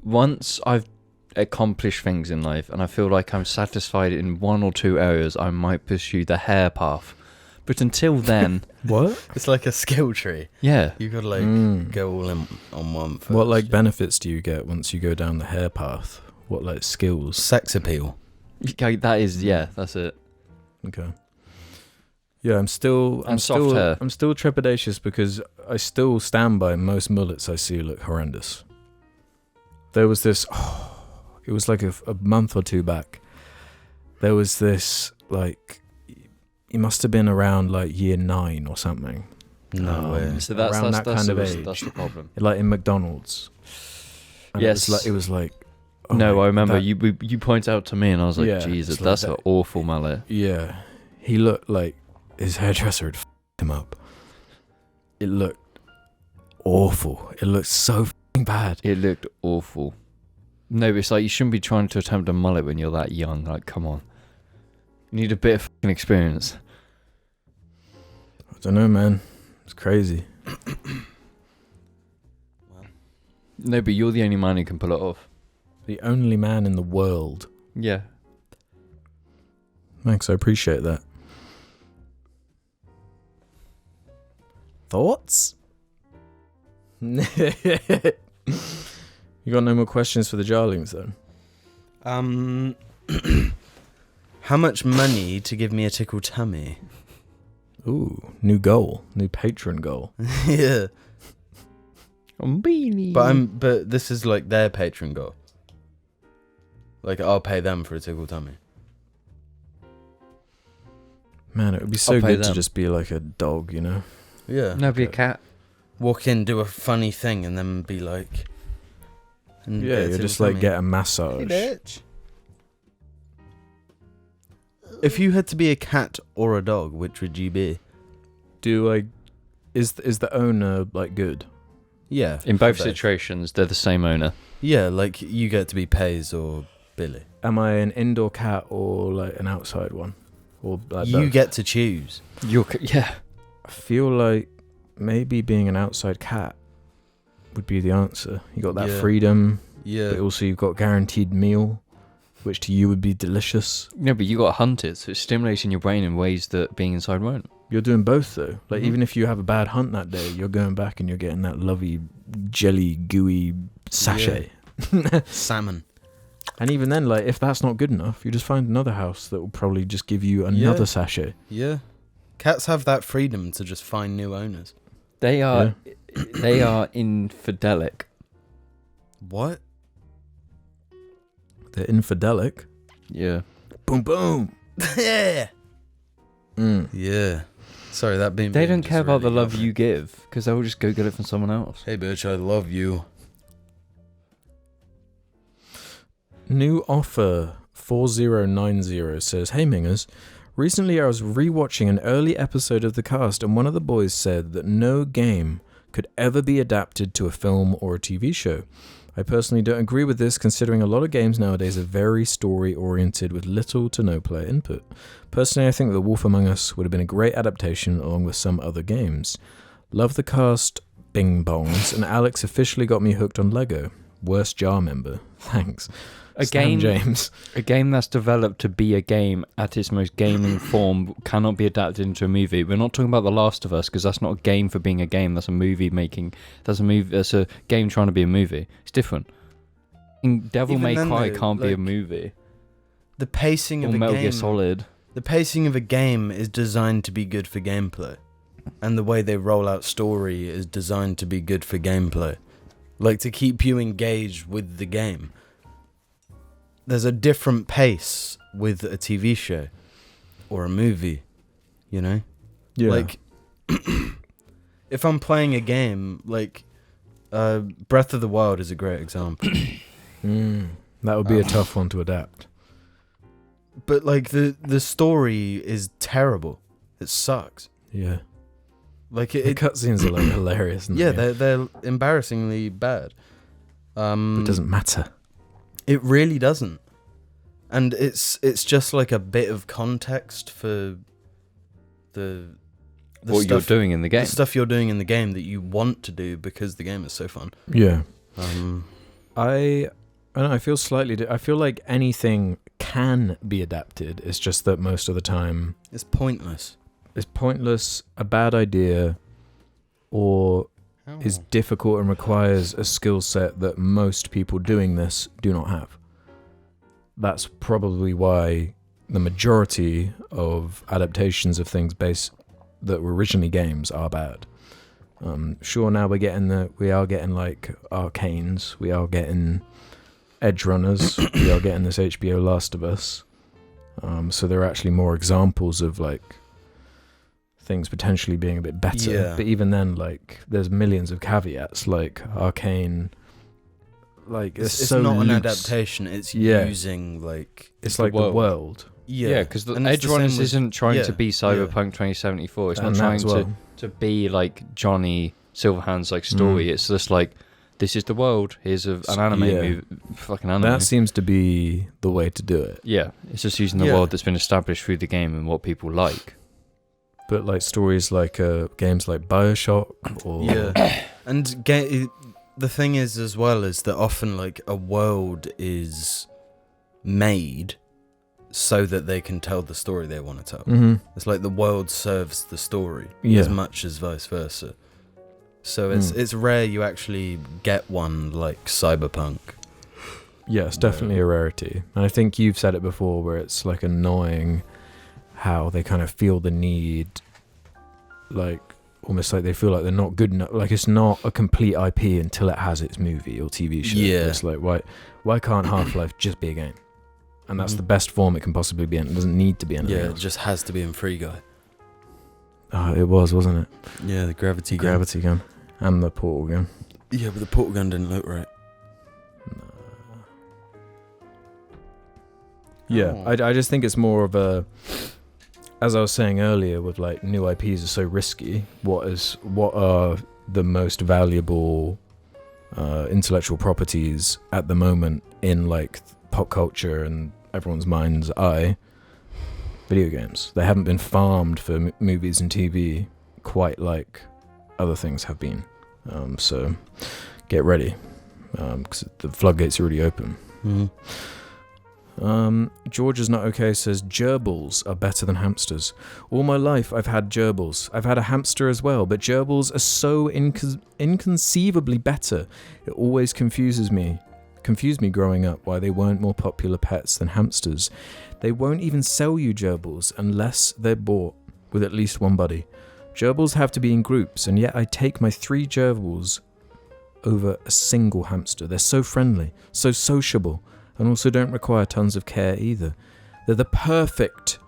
Once I've accomplished things in life and I feel like I'm satisfied in 1 or 2 areas, I might pursue the hair path. But until then, What? It's like a skill tree. yeah. You gotta like go all in on one first. What like benefits do you get once you go down the hair path? What like skills? Sex appeal. Okay, that's it. Okay. Yeah, I'm still soft hair. I'm still trepidatious because I still stand by most mullets I see look horrendous. There was this it was like a month or 2 back. There was this like it must have been around like year 9 or something. No way. So that's Around that kind of age. That's the problem. Like in McDonald's. And Yes. It was like oh No, my- I remember that- you pointed out to me and I was like, Yeah, Jesus, it's like that's that- an awful mullet. Yeah. He looked like his hairdresser had f***ed him up. It looked awful. It looked so f***ing bad. It looked awful. No, it's like you shouldn't be trying to attempt a mullet when you're that young. Like, come on. You need a bit of fucking experience. I don't know, man. It's crazy. No, but you're the only man who can pull it off. The only man in the world. Yeah. Thanks, I appreciate that. Thoughts? You got no more questions for the Jarlings then? How much money to give me a tickle tummy? Ooh, new goal, new patron goal. Yeah. Beanie. But this is like their patron goal. Like I'll pay them for a tickle tummy. Man, it would be so I'll pay good to them. just be like a dog, you know? Yeah. No, be a cat. Walk in, do a funny thing, and then be like. And Yeah, get a you tickle just like tummy. get a massage. bitch. If you had to be a cat or a dog, which would you be? Is the owner like good? Yeah. In both for situations, they're the same owner. Yeah, like you get to be Pays or Billy. Am I an indoor cat or like an outside one? Or like You both? get to choose. Yeah. I feel like maybe being an outside cat would be the answer. You got that Yeah. freedom, but Yeah. also you've got guaranteed meal, which to you would be delicious. No, but you got hunted, so it's stimulating your brain in ways that being inside won't. You're doing both though. Like Mhm. even if you have a bad hunt that day, you're going back and you're getting that lovely jelly gooey sachet. Salmon. And even then, like if that's not good enough, you just find another house that will probably just give you another Yeah. sachet. Yeah. Cats have that freedom to just find new owners. They are infidelic. What? They're infidelic. Yeah. Boom boom. Yeah. Mm. Yeah. Sorry, that being. They don't care about the love you give, because they'll just go get it from someone else. Hey, bitch, I love you. New offer 4090 says, "Hey Mingers, recently I was rewatching an early episode of the cast and one of the boys said that no game could ever be adapted to a film or a TV show. I personally don't agree with this, considering a lot of games nowadays are very story-oriented with little to no player input. Personally, I think The Wolf Among Us would have been a great adaptation along with some other games. Love the cast, bing bongs, and Alex officially got me hooked on Lego. Worst jar member. Thanks. Stan James. A game that's developed to be a game at its most gaming form cannot be adapted into a movie. We're not talking about The Last of Us, because that's not a game for being a game. That's a movie making. That's a game trying to be a movie. It's different. Devil Even May then, Cry though, can't be a like, movie. The pacing Or of a Metal Gear game. Solid. The pacing of a game is designed to be good for gameplay, and the way they roll out story is designed to be good for gameplay, like to keep you engaged with the game. There's a different pace with a TV show or a movie, you know? Yeah. Like, if I'm playing a game, like, Breath of the Wild is a great example. That would be a tough one to adapt. But, like, the story is terrible. It sucks. Yeah. Like, The cutscenes are like hilarious. yeah, they're embarrassingly bad. It doesn't matter. It really doesn't. And it's just like a bit of context for the What you're doing in the game. The stuff you're doing in the game that you want to do because the game is so fun. Yeah. I I don't know, I feel slightly... I feel like anything can be adapted. It's just that most of the time it's pointless. it's pointless, a bad idea, or is difficult and requires a skill set that most people doing this do not have. That's probably why the majority of adaptations of things that were originally games are bad. Sure, now we are getting like Arcanes, we are getting Edge Runners, we are getting this HBO Last of Us. So there are actually more examples of like things potentially being a bit better. Yeah. But even then, like, there's millions of caveats. Like Arcane, like It's so not an loose. adaptation. It's Yeah. using like It's the like world. the world. Yeah, because the And it's Edge the same Runners with- isn't trying to yeah, be Cyberpunk 2074. It's not And that trying as well. to be like Johnny Silverhand's like story. It's just like, this is the world. Here's an anime Yeah. movie, fucking anime. That seems to be the way to do it. Yeah, it's just using the Yeah. world that's been established through the game and what people like. But like stories like games like BioShock or Yeah. And the thing is as well is that often like a world is made so that they can tell the story they want to tell. Mm-hmm. It's like the world serves the story Yeah. as much as vice versa. So it's rare you actually get one like Cyberpunk. Yeah, it's definitely a rarity. And I think you've said it before where it's like annoying how they kind of feel the need, like almost like they feel like they're not good enough. Like it's not a complete IP until it has its movie or TV show. Yeah. It's like, why can't Half-Life just be a game? And that's the best form it can possibly be in. It doesn't need to be anything Yeah, else. it just has to be in Free Guy. It was, wasn't it? Yeah, the gravity gun. Gravity gun. And the portal gun. Yeah, but the portal gun didn't look right. Yeah, Oh. I just think it's more of a, as I was saying earlier, with like new IPs are so risky. What are the most valuable intellectual properties at the moment in like pop culture and everyone's mind's eye? Video games. They haven't been farmed for movies and TV quite like other things have been. So get ready, because the floodgates are already open. Mm. George is not okay says gerbils are better than hamsters. All my life I've had gerbils. I've had a hamster as well, but gerbils are so inconceivably better. It always confused me growing up why they weren't more popular pets than hamsters. They won't even sell you gerbils unless they're bought with at least one buddy. Gerbils have to be in groups, and yet I take my 3 gerbils over a single hamster. They're so friendly, so sociable, and also don't require tons of care either. They're the perfect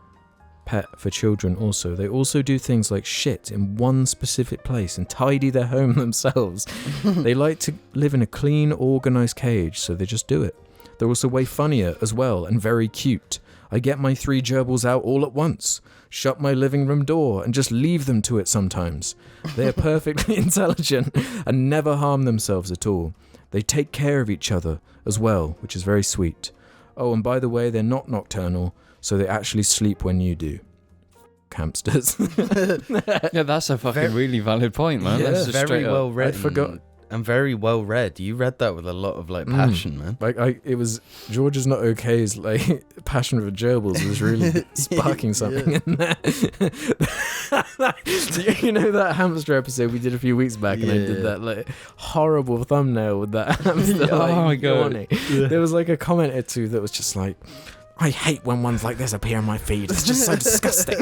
pet for children also. They also do things like shit in one specific place and tidy their home themselves. They like to live in a clean, organised cage, so they just do it. They're also way funnier as well and very cute. I get my 3 gerbils out all at once, shut my living room door and just leave them to it sometimes. They are perfectly intelligent and never harm themselves at all. They take care of each other as well, which is very sweet. Oh, and by the way, they're not nocturnal, so they actually sleep when you do. Hamsters. Yeah, that's a fucking really valid point, man. Yeah, That's just very straight up. well written. I forgot. And very well read. You read that with a lot of like passion, man. Like it was George is not okay's like passion for gerbils was really sparking something in there. You know that hamster episode we did a few weeks back, and I did that like horrible thumbnail with that hamster. Like, oh my god! There was like a comment or two that was just like, I hate when ones like this appear on my feed. It's just so disgusting.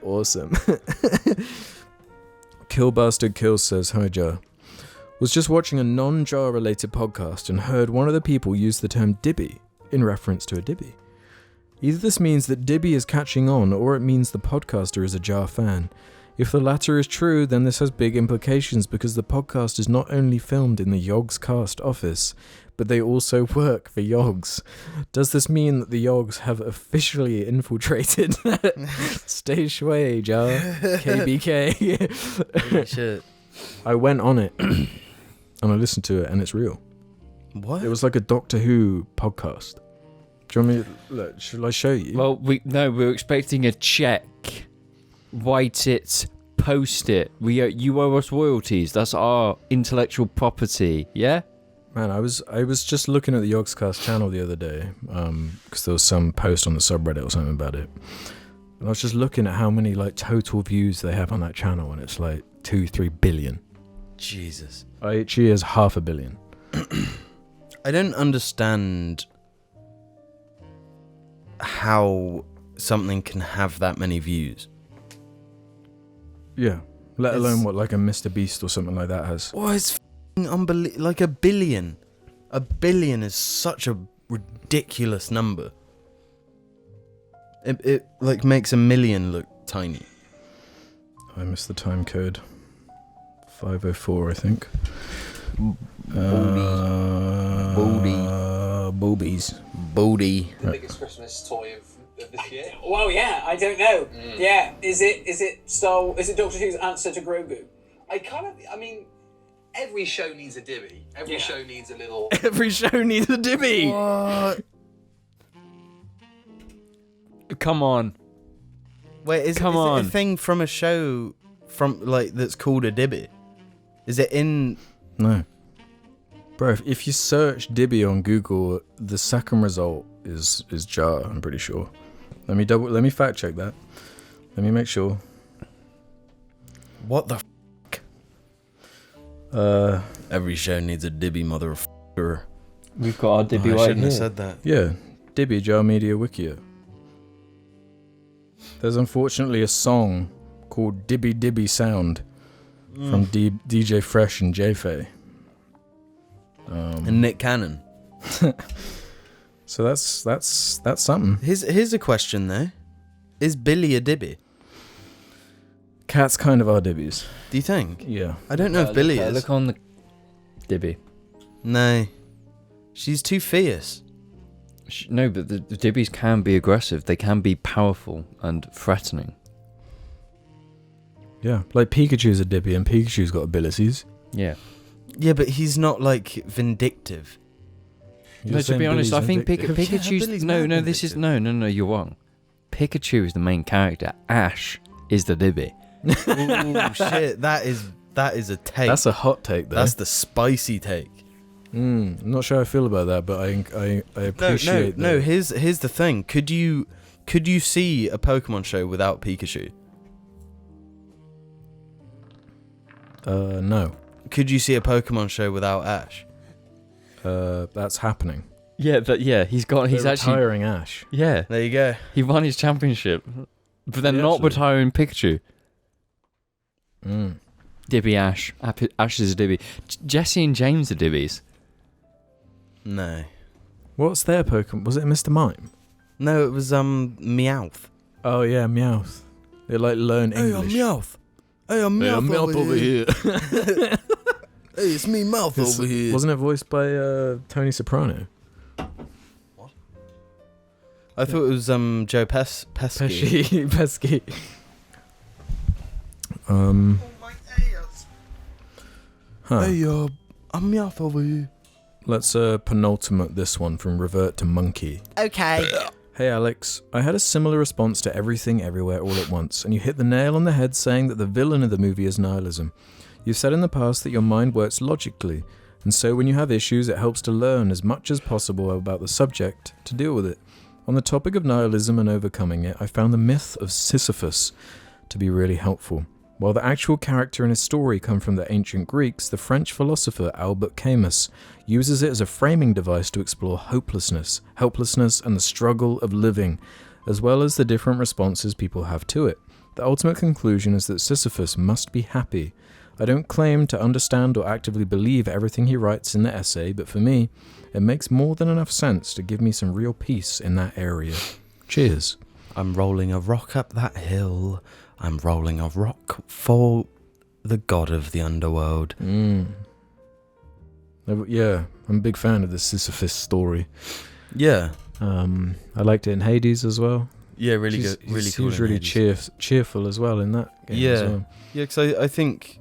Awesome. Killbastard Kills says, hi Jar. Was just watching a non-Jar related podcast and heard one of the people use the term Dibby in reference to a Dibby. Either this means that Dibby is catching on, or it means the podcaster is a Jar fan. If the latter is true, then this has big implications because the podcast is not only filmed in the JARCast office, but they also work for Yogs. Does this mean that the Yogs have officially infiltrated? Stay shui, Jar. KBK. Holy shit. I went on it and I listened to it, and it's real. What? It was like a Doctor Who podcast. Do you want me to, look, shall I show you? Well, we're expecting a check. Write it, post it. You owe us royalties. That's our intellectual property. Yeah. Man, I was just looking at the JARCast channel the other day, because there was some post on the subreddit or something about it, and I was just looking at how many like total views they have on that channel, and it's like 2-3 billion. Jesus. IHE is 500 million. I don't understand how something can have that many views. Yeah, let alone what like a Mr. Beast or something like that has. Well, it's unbelievable. Like a billion. A billion is such a ridiculous number. It like makes a million look tiny. I missed the time code. 504, I think. Boobies. Bodie. The biggest Christmas toy of this year? Well, yeah, I don't know. Yeah, is it Doctor Who's answer to Grogu? I mean, every show needs a Dibby. Every show needs a little... Every show needs a Dibby. What? Come on. Wait, is it a thing from a show from like that's called a Dibby? Is it in? No. Bro, if you search Dibby on Google, the second result is Jar, I'm pretty sure. Let me fact check that. Let me make sure. What the every show needs a Dibby motherfucker. We've got our Dibby I right shouldn't here. have said that. Yeah, Dibby Jar Media Wikia. There's unfortunately a song called Dibby Dibby Sound from DJ Fresh and J-Fay. And Nick Cannon. So that's something. Here's a question though. Is Billy a Dibby? Cats kind of are Dibbies. Do you think? Yeah. I don't know if Billy is. Look on the Dibby. No. She's too fierce. No, but the Dibbies can be aggressive. They can be powerful and threatening. Yeah, like Pikachu's a Dibby and Pikachu's got abilities. Yeah. Yeah, but he's not like vindictive. You're No, to saying be honest, Billy's I think vindictive? Billy's Pikachu's... mad No, this is... vindictive. No, you're wrong. Pikachu is the main character. Ash is the Dibby. Ooh, shit, that is a take. That's a hot take, though. That's the spicy take. I'm not sure how I feel about that, but I appreciate No, that. here's the thing. Could you see a Pokemon show without Pikachu? No. Could you see a Pokemon show without Ash? That's happening. Yeah, he's They're actually... retiring Ash. Yeah, There you go. he won his championship. But they're Yeah, not actually. retiring Pikachu. Mm. Dibby Ash. Ash is a Dibby. Jesse and James are Dibbies. No. What's their Pokemon? Was it Mr. Mime? No, it was Meowth. Oh yeah, Meowth. They like learn English. Meowth. Hey, I'm Hey, I'm Meowth over here. Hey, it's me, Mouth over here. Wasn't it voiced by Tony Soprano? I thought it was Joe Pesci. Pesky. Huh. Hey, I'm Meowth over here. Let's penultimate this one from Revert to Monkey. Okay. Hey Alex, I had a similar response to Everything Everywhere All at Once, and you hit the nail on the head saying that the villain of the movie is nihilism. You've said in the past that your mind works logically, and so when you have issues it helps to learn as much as possible about the subject to deal with it. On the topic of nihilism and overcoming it, I found the myth of Sisyphus to be really helpful. While the actual character and his story come from the ancient Greeks, the French philosopher Albert Camus uses it as a framing device to explore hopelessness, helplessness, and the struggle of living, as well as the different responses people have to it. The ultimate conclusion is that Sisyphus must be happy. I don't claim to understand or actively believe everything he writes in the essay, but for me, it makes more than enough sense to give me some real peace in that area. Cheers. I'm rolling a rock up that hill. I'm rolling a rock for the god of the underworld. Yeah, I'm a big fan of the Sisyphus story. Yeah. I liked it in Hades as well. Yeah, really good. Really He cool. was in really Hades. cheerful as well in that game as Yeah. well. Yeah, because I think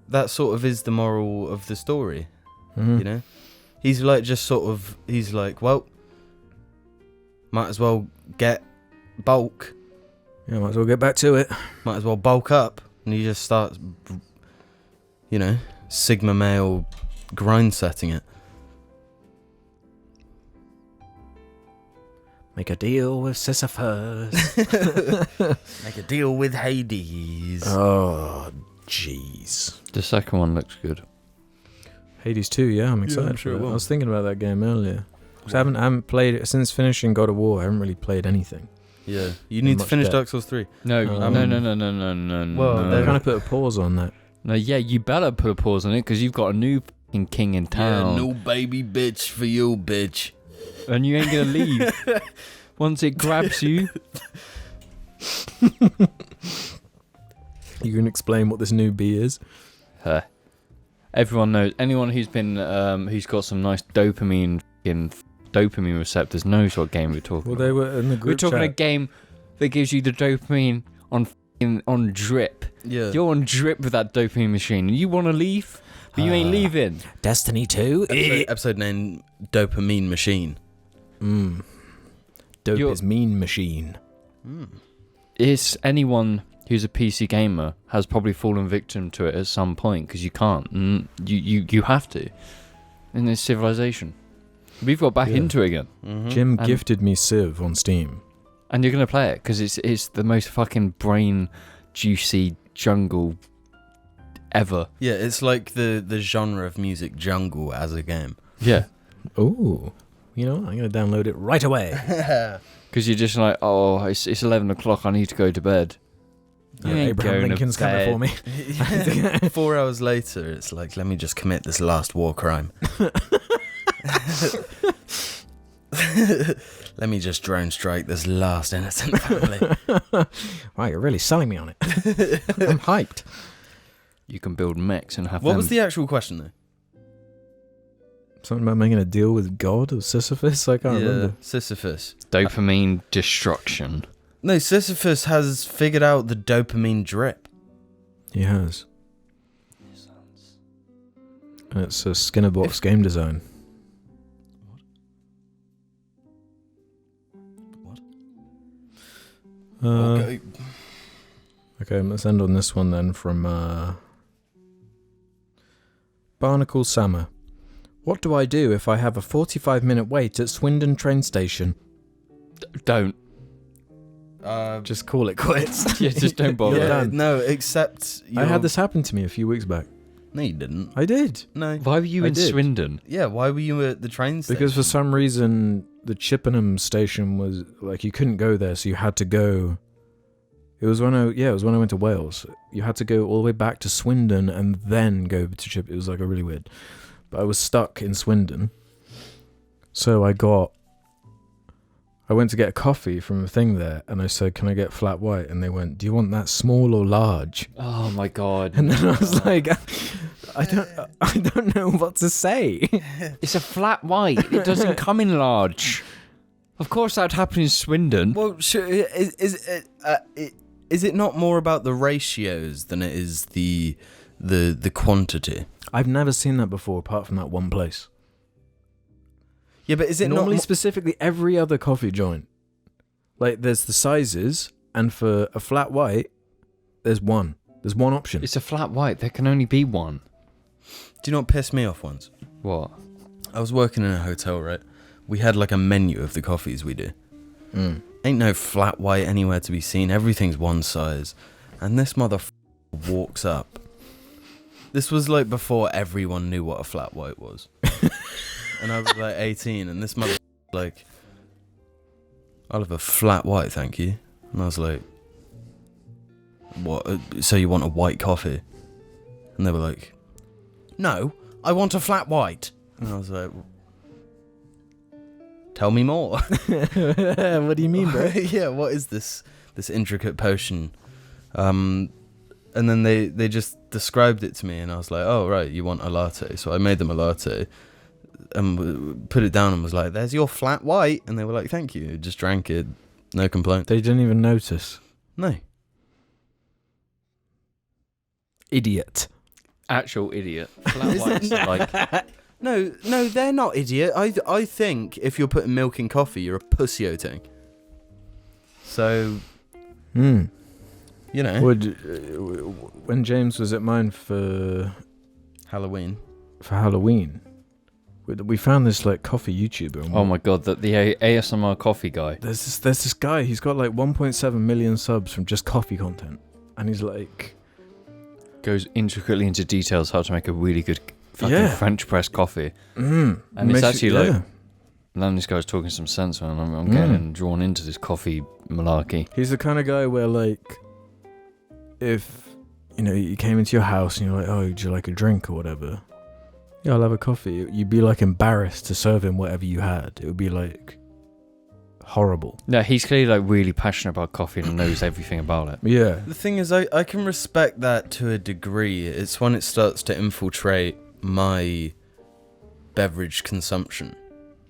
that sort of is the moral of the story, Mhm. you know? He's like just sort of, he's like, well, might as well get bulk, Yeah, might as well get back to it. might as well bulk up. And he just starts, you know, Sigma male grind setting it. Make a deal with Sisyphus. Make a deal with Hades. Oh, jeez. The second one looks good. Hades 2, yeah, I'm excited I'm sure for it that. will. I was thinking about that game earlier. 'Cause I haven't played it since finishing God of War. I haven't really played anything. Yeah, you need to much finish depth. Dark Souls 3. No, Um, no. well, I they're- kind of put a pause on that. No, yeah, you better put a pause on it because you've got a new fucking king in town. baby bitch for you, bitch. And you ain't gonna leave. Once it grabs you. You can explain what this new bee is? Everyone knows. Anyone who's been, who's got some nice dopamine receptors knows what game we're talking Well, about. they were in the group We're talking a chat. game that gives you the dopamine on drip. Yeah. You're on drip with that dopamine machine. And you want to leave, but you ain't leaving. Destiny 2. Episode 9, Dopamine Machine. Dope You're- is mean machine. It's anyone who's a PC gamer has probably fallen victim to it at some point because you can't. You have to in this civilization. We've got back into it again. Mm-hmm. Jim gifted me Civ on Steam. And you're going to play it because it's the most fucking brain juicy jungle ever. Yeah, it's like the genre of music jungle as a game. Yeah. Ooh. You know what? I'm going to download it right away. Because you're just like, oh, it's 11 o'clock, I need to go to bed. Yeah, Abraham Lincoln's coming for me. 4 hours later, it's like, let me just commit this last war crime. Let me just drone strike this last innocent family. Wow, you're really selling me on it. I'm hyped. You can build mechs and have What them. was the actual question, though? Something about making a deal with God or Sisyphus? I can't remember. Sisyphus. Dopamine destruction. No, Sisyphus has figured out the dopamine drip. He has. And it's a Skinnerbox game design. Okay. Okay, let's end on this one then from Barnacle Summer. What do I do if I have a 45-minute wait at Swindon Train Station? Don't. Just call it quits. Yeah, just don't bother. You're done. No, except I had this happen to me a few weeks back. No, you didn't. I did. No. Why were you I in did. Swindon? Yeah, why were you at the train station? Because for some reason the Chippenham station was like you couldn't go there, so you had to go. It was when I went to Wales. You had to go all the way back to Swindon and then go to Chip. It was like a really weird. But I was stuck in Swindon, so I went to get a coffee from a thing there, and I said, "Can I get flat white?" And they went, "Do you want that small or large?" Oh my god. And then I was like, I don't know what to say. It's a flat white. It doesn't come in large. Of course that'd happen in Swindon. Well, sure, is it not more about the ratios than it is the quantity? I've never seen that before, apart from that one place. Yeah, but is it Normally, not specifically, every other coffee joint, like there's the sizes, and for a flat white, there's one. There's one option. It's a flat white. There can only be one. Do you know what pissed me off once? What? I was working in a hotel, right? We had like a menu of the coffees we do. Ain't no flat white anywhere to be seen. Everything's one size. And this motherfucker walks up. This was like before everyone knew what a flat white was. And I was like 18, and this mother like, I'll have a flat white, thank you. And I was like, what? So you want a white coffee? And they were like, no, I want a flat white. And I was like, tell me more. What do you mean, bro? Yeah, what is this intricate potion? And then they just described it to me, and I was like, oh right, you want a latte. So I made them a latte and put it down and was like, there's your flat white. And they were like, thank you. Just drank it, no complaint. They didn't even notice. No. Idiot. Actual idiot. Flat whites are like... No, they're not idiot. I think if you're putting milk in coffee, you're a pussy-oting. So, you know. When James was at mine for Halloween, we found this like coffee YouTuber. Oh my god, the ASMR coffee guy. There's this guy. He's got like 1.7 million subs from just coffee content, and he's like Goes intricately into details how to make a really good fucking French press coffee. And it's actually like, and then this guy's talking some sense, man. I'm getting drawn into this coffee malarkey. He's the kind of guy where like, if you came into your house and you're like, oh, would you like a drink or whatever? Yeah, I'll have a coffee. You'd be like embarrassed to serve him whatever you had. It would be like horrible. Yeah, he's clearly like really passionate about coffee and knows everything about it. Yeah. the thing is, I can respect that to a degree. It's when it starts to infiltrate my beverage consumption.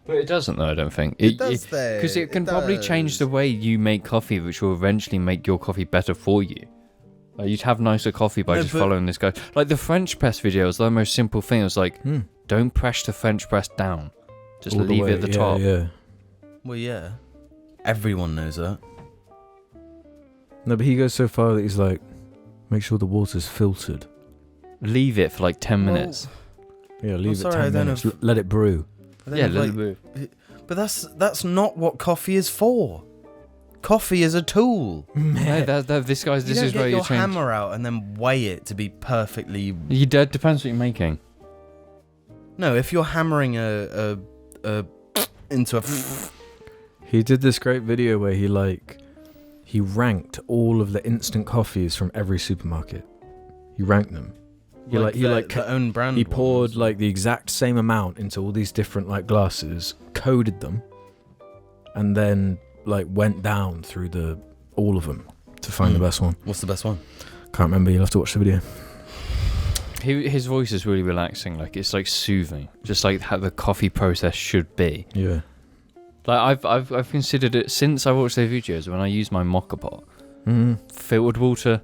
But it doesn't though, I don't think. It does though. Because it can probably change does. the way you make coffee, which will eventually make your coffee better for you. Like, you'd have nicer coffee by just following this guy. Like the French press video was the most simple thing. It was like, don't press the French press down. Just All the leave way, it at the top. Yeah. Well, yeah. Everyone knows that. No, but he goes so far that he's like, make sure the water's filtered. Leave it for like 10 minutes. Yeah, leave sorry, it 10 minutes. Let it brew. Yeah, let it brew. But that's not what coffee is for. Coffee is a tool. No, this guy's. This you don't is get where your you change. hammer out and then weigh it to be perfectly. Depends what you're making. No, if you're hammering a into a. He did this great video where he ranked all of the instant coffees from every supermarket. He ranked them. The own brand. He poured ones. like the exact same amount into all these different like glasses, coded them, and then like went down through all of them to find the best one. What's the best one? Can't remember. You'll have to watch the video. His voice is really relaxing. Like it's like soothing, just like how the coffee process should be. Yeah. Like I've considered it since I watched their videos. When I use my mocha pot, filtered water,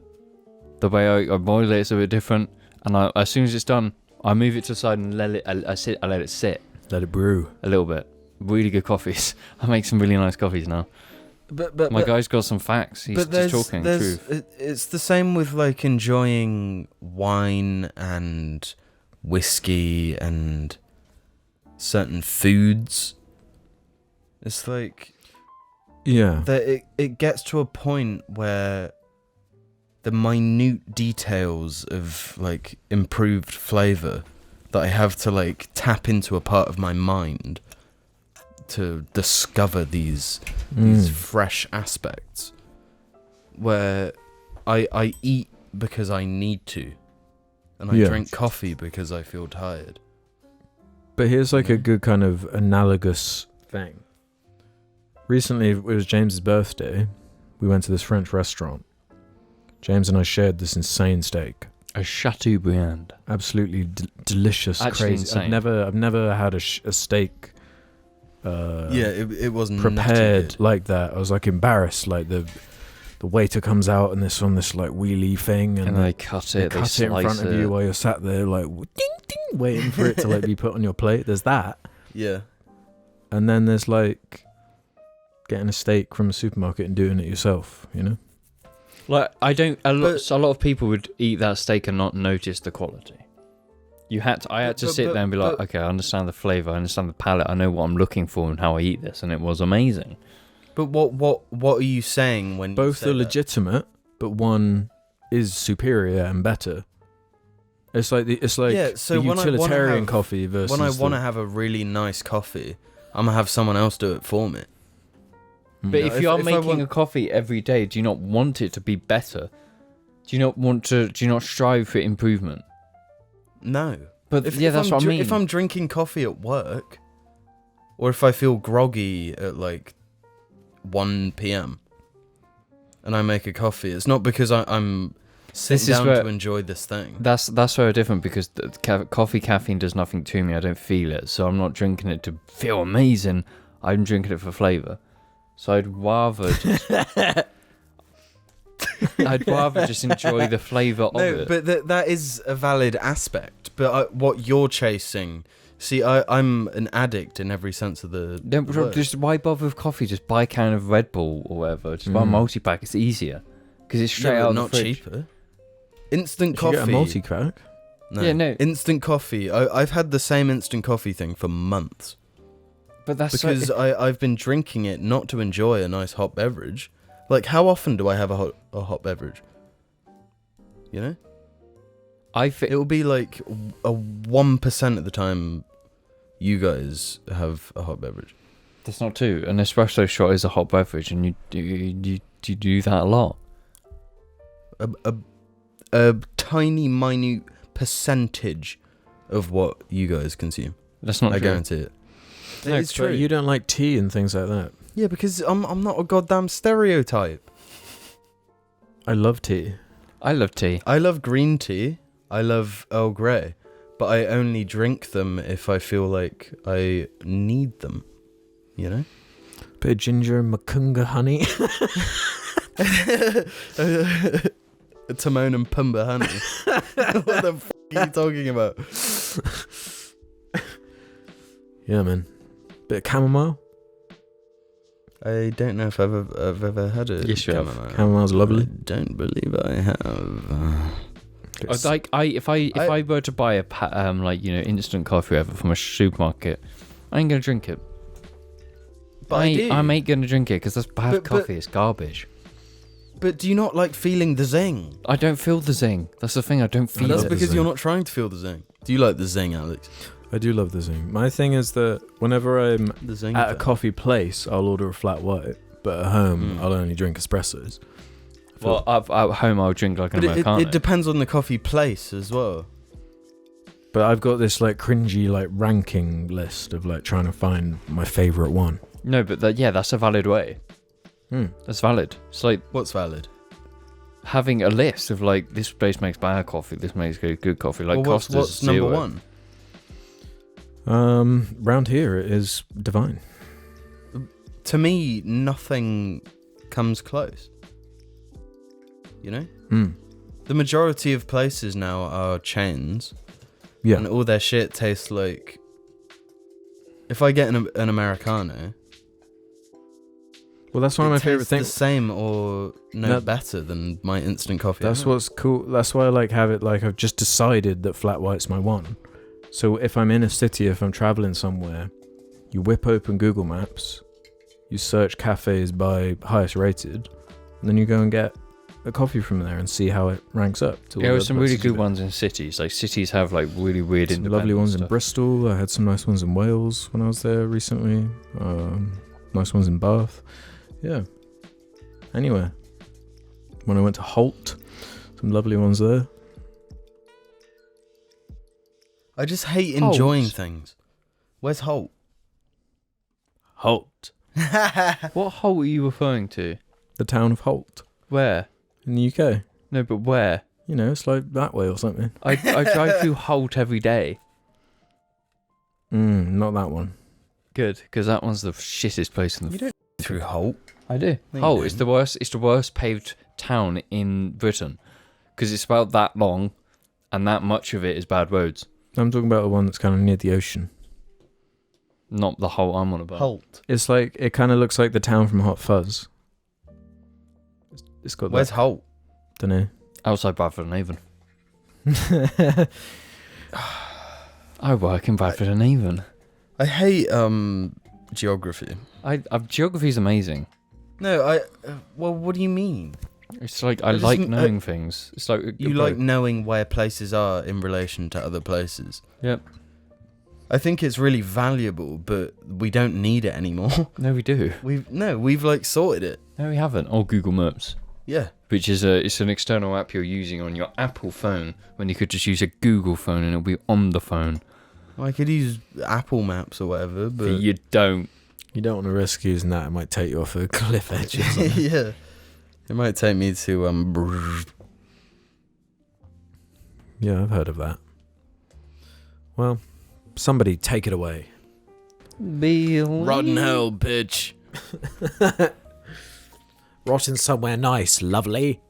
the way I boil it's a bit different. And as soon as it's done, I move it to the side and let it sit. Let it brew a little bit. Really good coffees. I make some really nice coffees now. But my guy's got some facts. He's just talking truth. It's the same with like enjoying wine and whiskey and certain foods. It's like that it gets to a point where the minute details of like improved flavor that I have to like tap into a part of my mind to discover these fresh aspects, where I eat because I need to, and I drink coffee because I feel tired. But here's like a good kind of analogous thing. Recently, it was James's birthday. We went to this French restaurant. James and I shared this insane steak. A Chateaubriand. Absolutely delicious, Actually crazy. insane. I've never had a steak. It wasn't prepared like that. I was like embarrassed. Like the waiter comes out and this on this like wheelie thing, and they cut it. They cut it in front of you while you're sat there like ding ding, waiting for it to like be put on your plate. There's that. Yeah. And then there's like getting a steak from a supermarket and doing it yourself. You know. Like I don't. A lot of people would eat that steak and not notice the quality. I had to sit there and be like, okay, I understand the flavor, I understand the palate, I know what I'm looking for and how I eat this, and it was amazing. But what are you saying when both you say are legitimate, but one is superior and better? It's like the utilitarian coffee versus when I want to have a really nice coffee, I'm gonna have someone else do it for me. But if you are making a coffee every day, do you not want it to be better? Do you not strive for improvement? No. But that's what I mean. If I'm drinking coffee at work, or if I feel groggy at like 1 p.m. and I make a coffee, it's not because I'm sitting down to enjoy this thing. That's very different, because coffee caffeine does nothing to me. I don't feel it, so I'm not drinking it to feel amazing. I'm drinking it for flavour. So I'd rather just enjoy the flavour of it. No, but that is a valid aspect. But what you're chasing... See, I'm an addict in every sense of the word. Just why bother with coffee? Just buy a can of Red Bull or whatever. Just buy a multi-pack. It's easier. Because it's straight out of the fridge. Cheaper. Instant coffee. You get a multi-pack? No. Yeah, no. Instant coffee. I've had the same instant coffee thing for months. But that's because I've been drinking it not to enjoy a nice hot beverage. Like, how often do I have a hot beverage? You know? It will be like a 1% of the time you guys have a hot beverage. That's not true. An espresso shot is a hot beverage, and you do that a lot. A tiny, minute percentage of what you guys consume. That's not true. I guarantee it. No, it's true. You don't like tea and things like that. Yeah, because I'm not a goddamn stereotype. I love tea. I love tea. I love green tea. I love Earl Grey. But I only drink them if I feel like I need them. You know? Bit of ginger and Makunga honey. Timon and Pumbaa honey. What the f*** are you talking about? Yeah, man. Bit of chamomile. I don't know if I've ever had a Yes, you have. chamomile. Chamomile's lovely. I don't believe I have. If I were to buy a like instant coffee ever from a supermarket, I ain't gonna drink it. But I do. I ain't gonna drink it because that's bad But- coffee. It's garbage. But do you not like feeling the zing? I don't feel the zing. That's the thing. I don't feel That's it. because zing. you're not trying to feel the zing. Do you like the zing, Alex? I do love the zing. My thing is that whenever I'm The zing. at a coffee place, I'll order a flat white, but at home, I'll only drink espressos. Well, at home I'll drink like an But Americano. it depends on the coffee place as well. But I've got this like cringy like ranking list of like trying to find my favorite one. No, but that's a valid way. That's valid. It's like What's valid? having a list of like this place makes bad coffee, this makes good coffee. Like Well, Costa's what's number zero. one? Round here it is divine. To me, nothing comes close. You know? The majority of places now are chains. Yeah. And all their shit tastes like... If I get an Americano... Well, that's one of my favorite tastes things. the same or no No. better than my instant coffee. That's what's cool. That's why I like have it like I've just decided that flat white's my one. So if I'm in a city, if I'm traveling somewhere, you whip open Google Maps, you search cafes by highest rated, and then you go and get a coffee from there and see how it ranks up. To all There the are other some really places good you've been. ones in cities. Like cities have like really weird, Some lovely independent ones in stuff. Bristol. I had some nice ones in Wales when I was there recently. Nice ones in Bath. Yeah. Anywhere. When I went to Holt, some lovely ones there. I just hate enjoying Holt? things. Where's Holt? Holt. What hole are you referring to? The town of Holt Where? in the UK. No, but where? You know, it's like that way or something. I drive through Holt every day. Not that one. Good, because that one's the shittest place in the. You don't through Holt. I do. No, you Holt is don't. the worst. It's the worst paved town in Britain, because it's about that long, and that much of it is bad roads. I'm talking about the one that's kind of near the ocean. Not the Holt I'm on about. Holt. It's like, it kind of looks like the town from Hot Fuzz. It's got Where's that, Holt? dunno. Outside Bradford and Avon. I work in Bradford and Avon. I hate geography. Geography's amazing. No, well, what do you mean? It's like I It like doesn't- knowing things. It's like You like knowing where places are in relation to other places. Yep. I think it's really valuable, but we don't need it anymore. No, we do. We've like sorted it. No, we haven't. Or Google Maps, Yeah. which is it's an external app you're using on your Apple phone when you could just use a Google phone and it'll be on the phone. Well, I could use Apple Maps or whatever, but But you don't. You don't want to risk using that. It might take you off a cliff edge or something. yeah, it might take me to Yeah, I've heard of that. Well, somebody take it away. rotten hell, bitch. Rotting somewhere nice, lovely.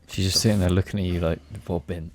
She's just sitting there looking at you like, what bin?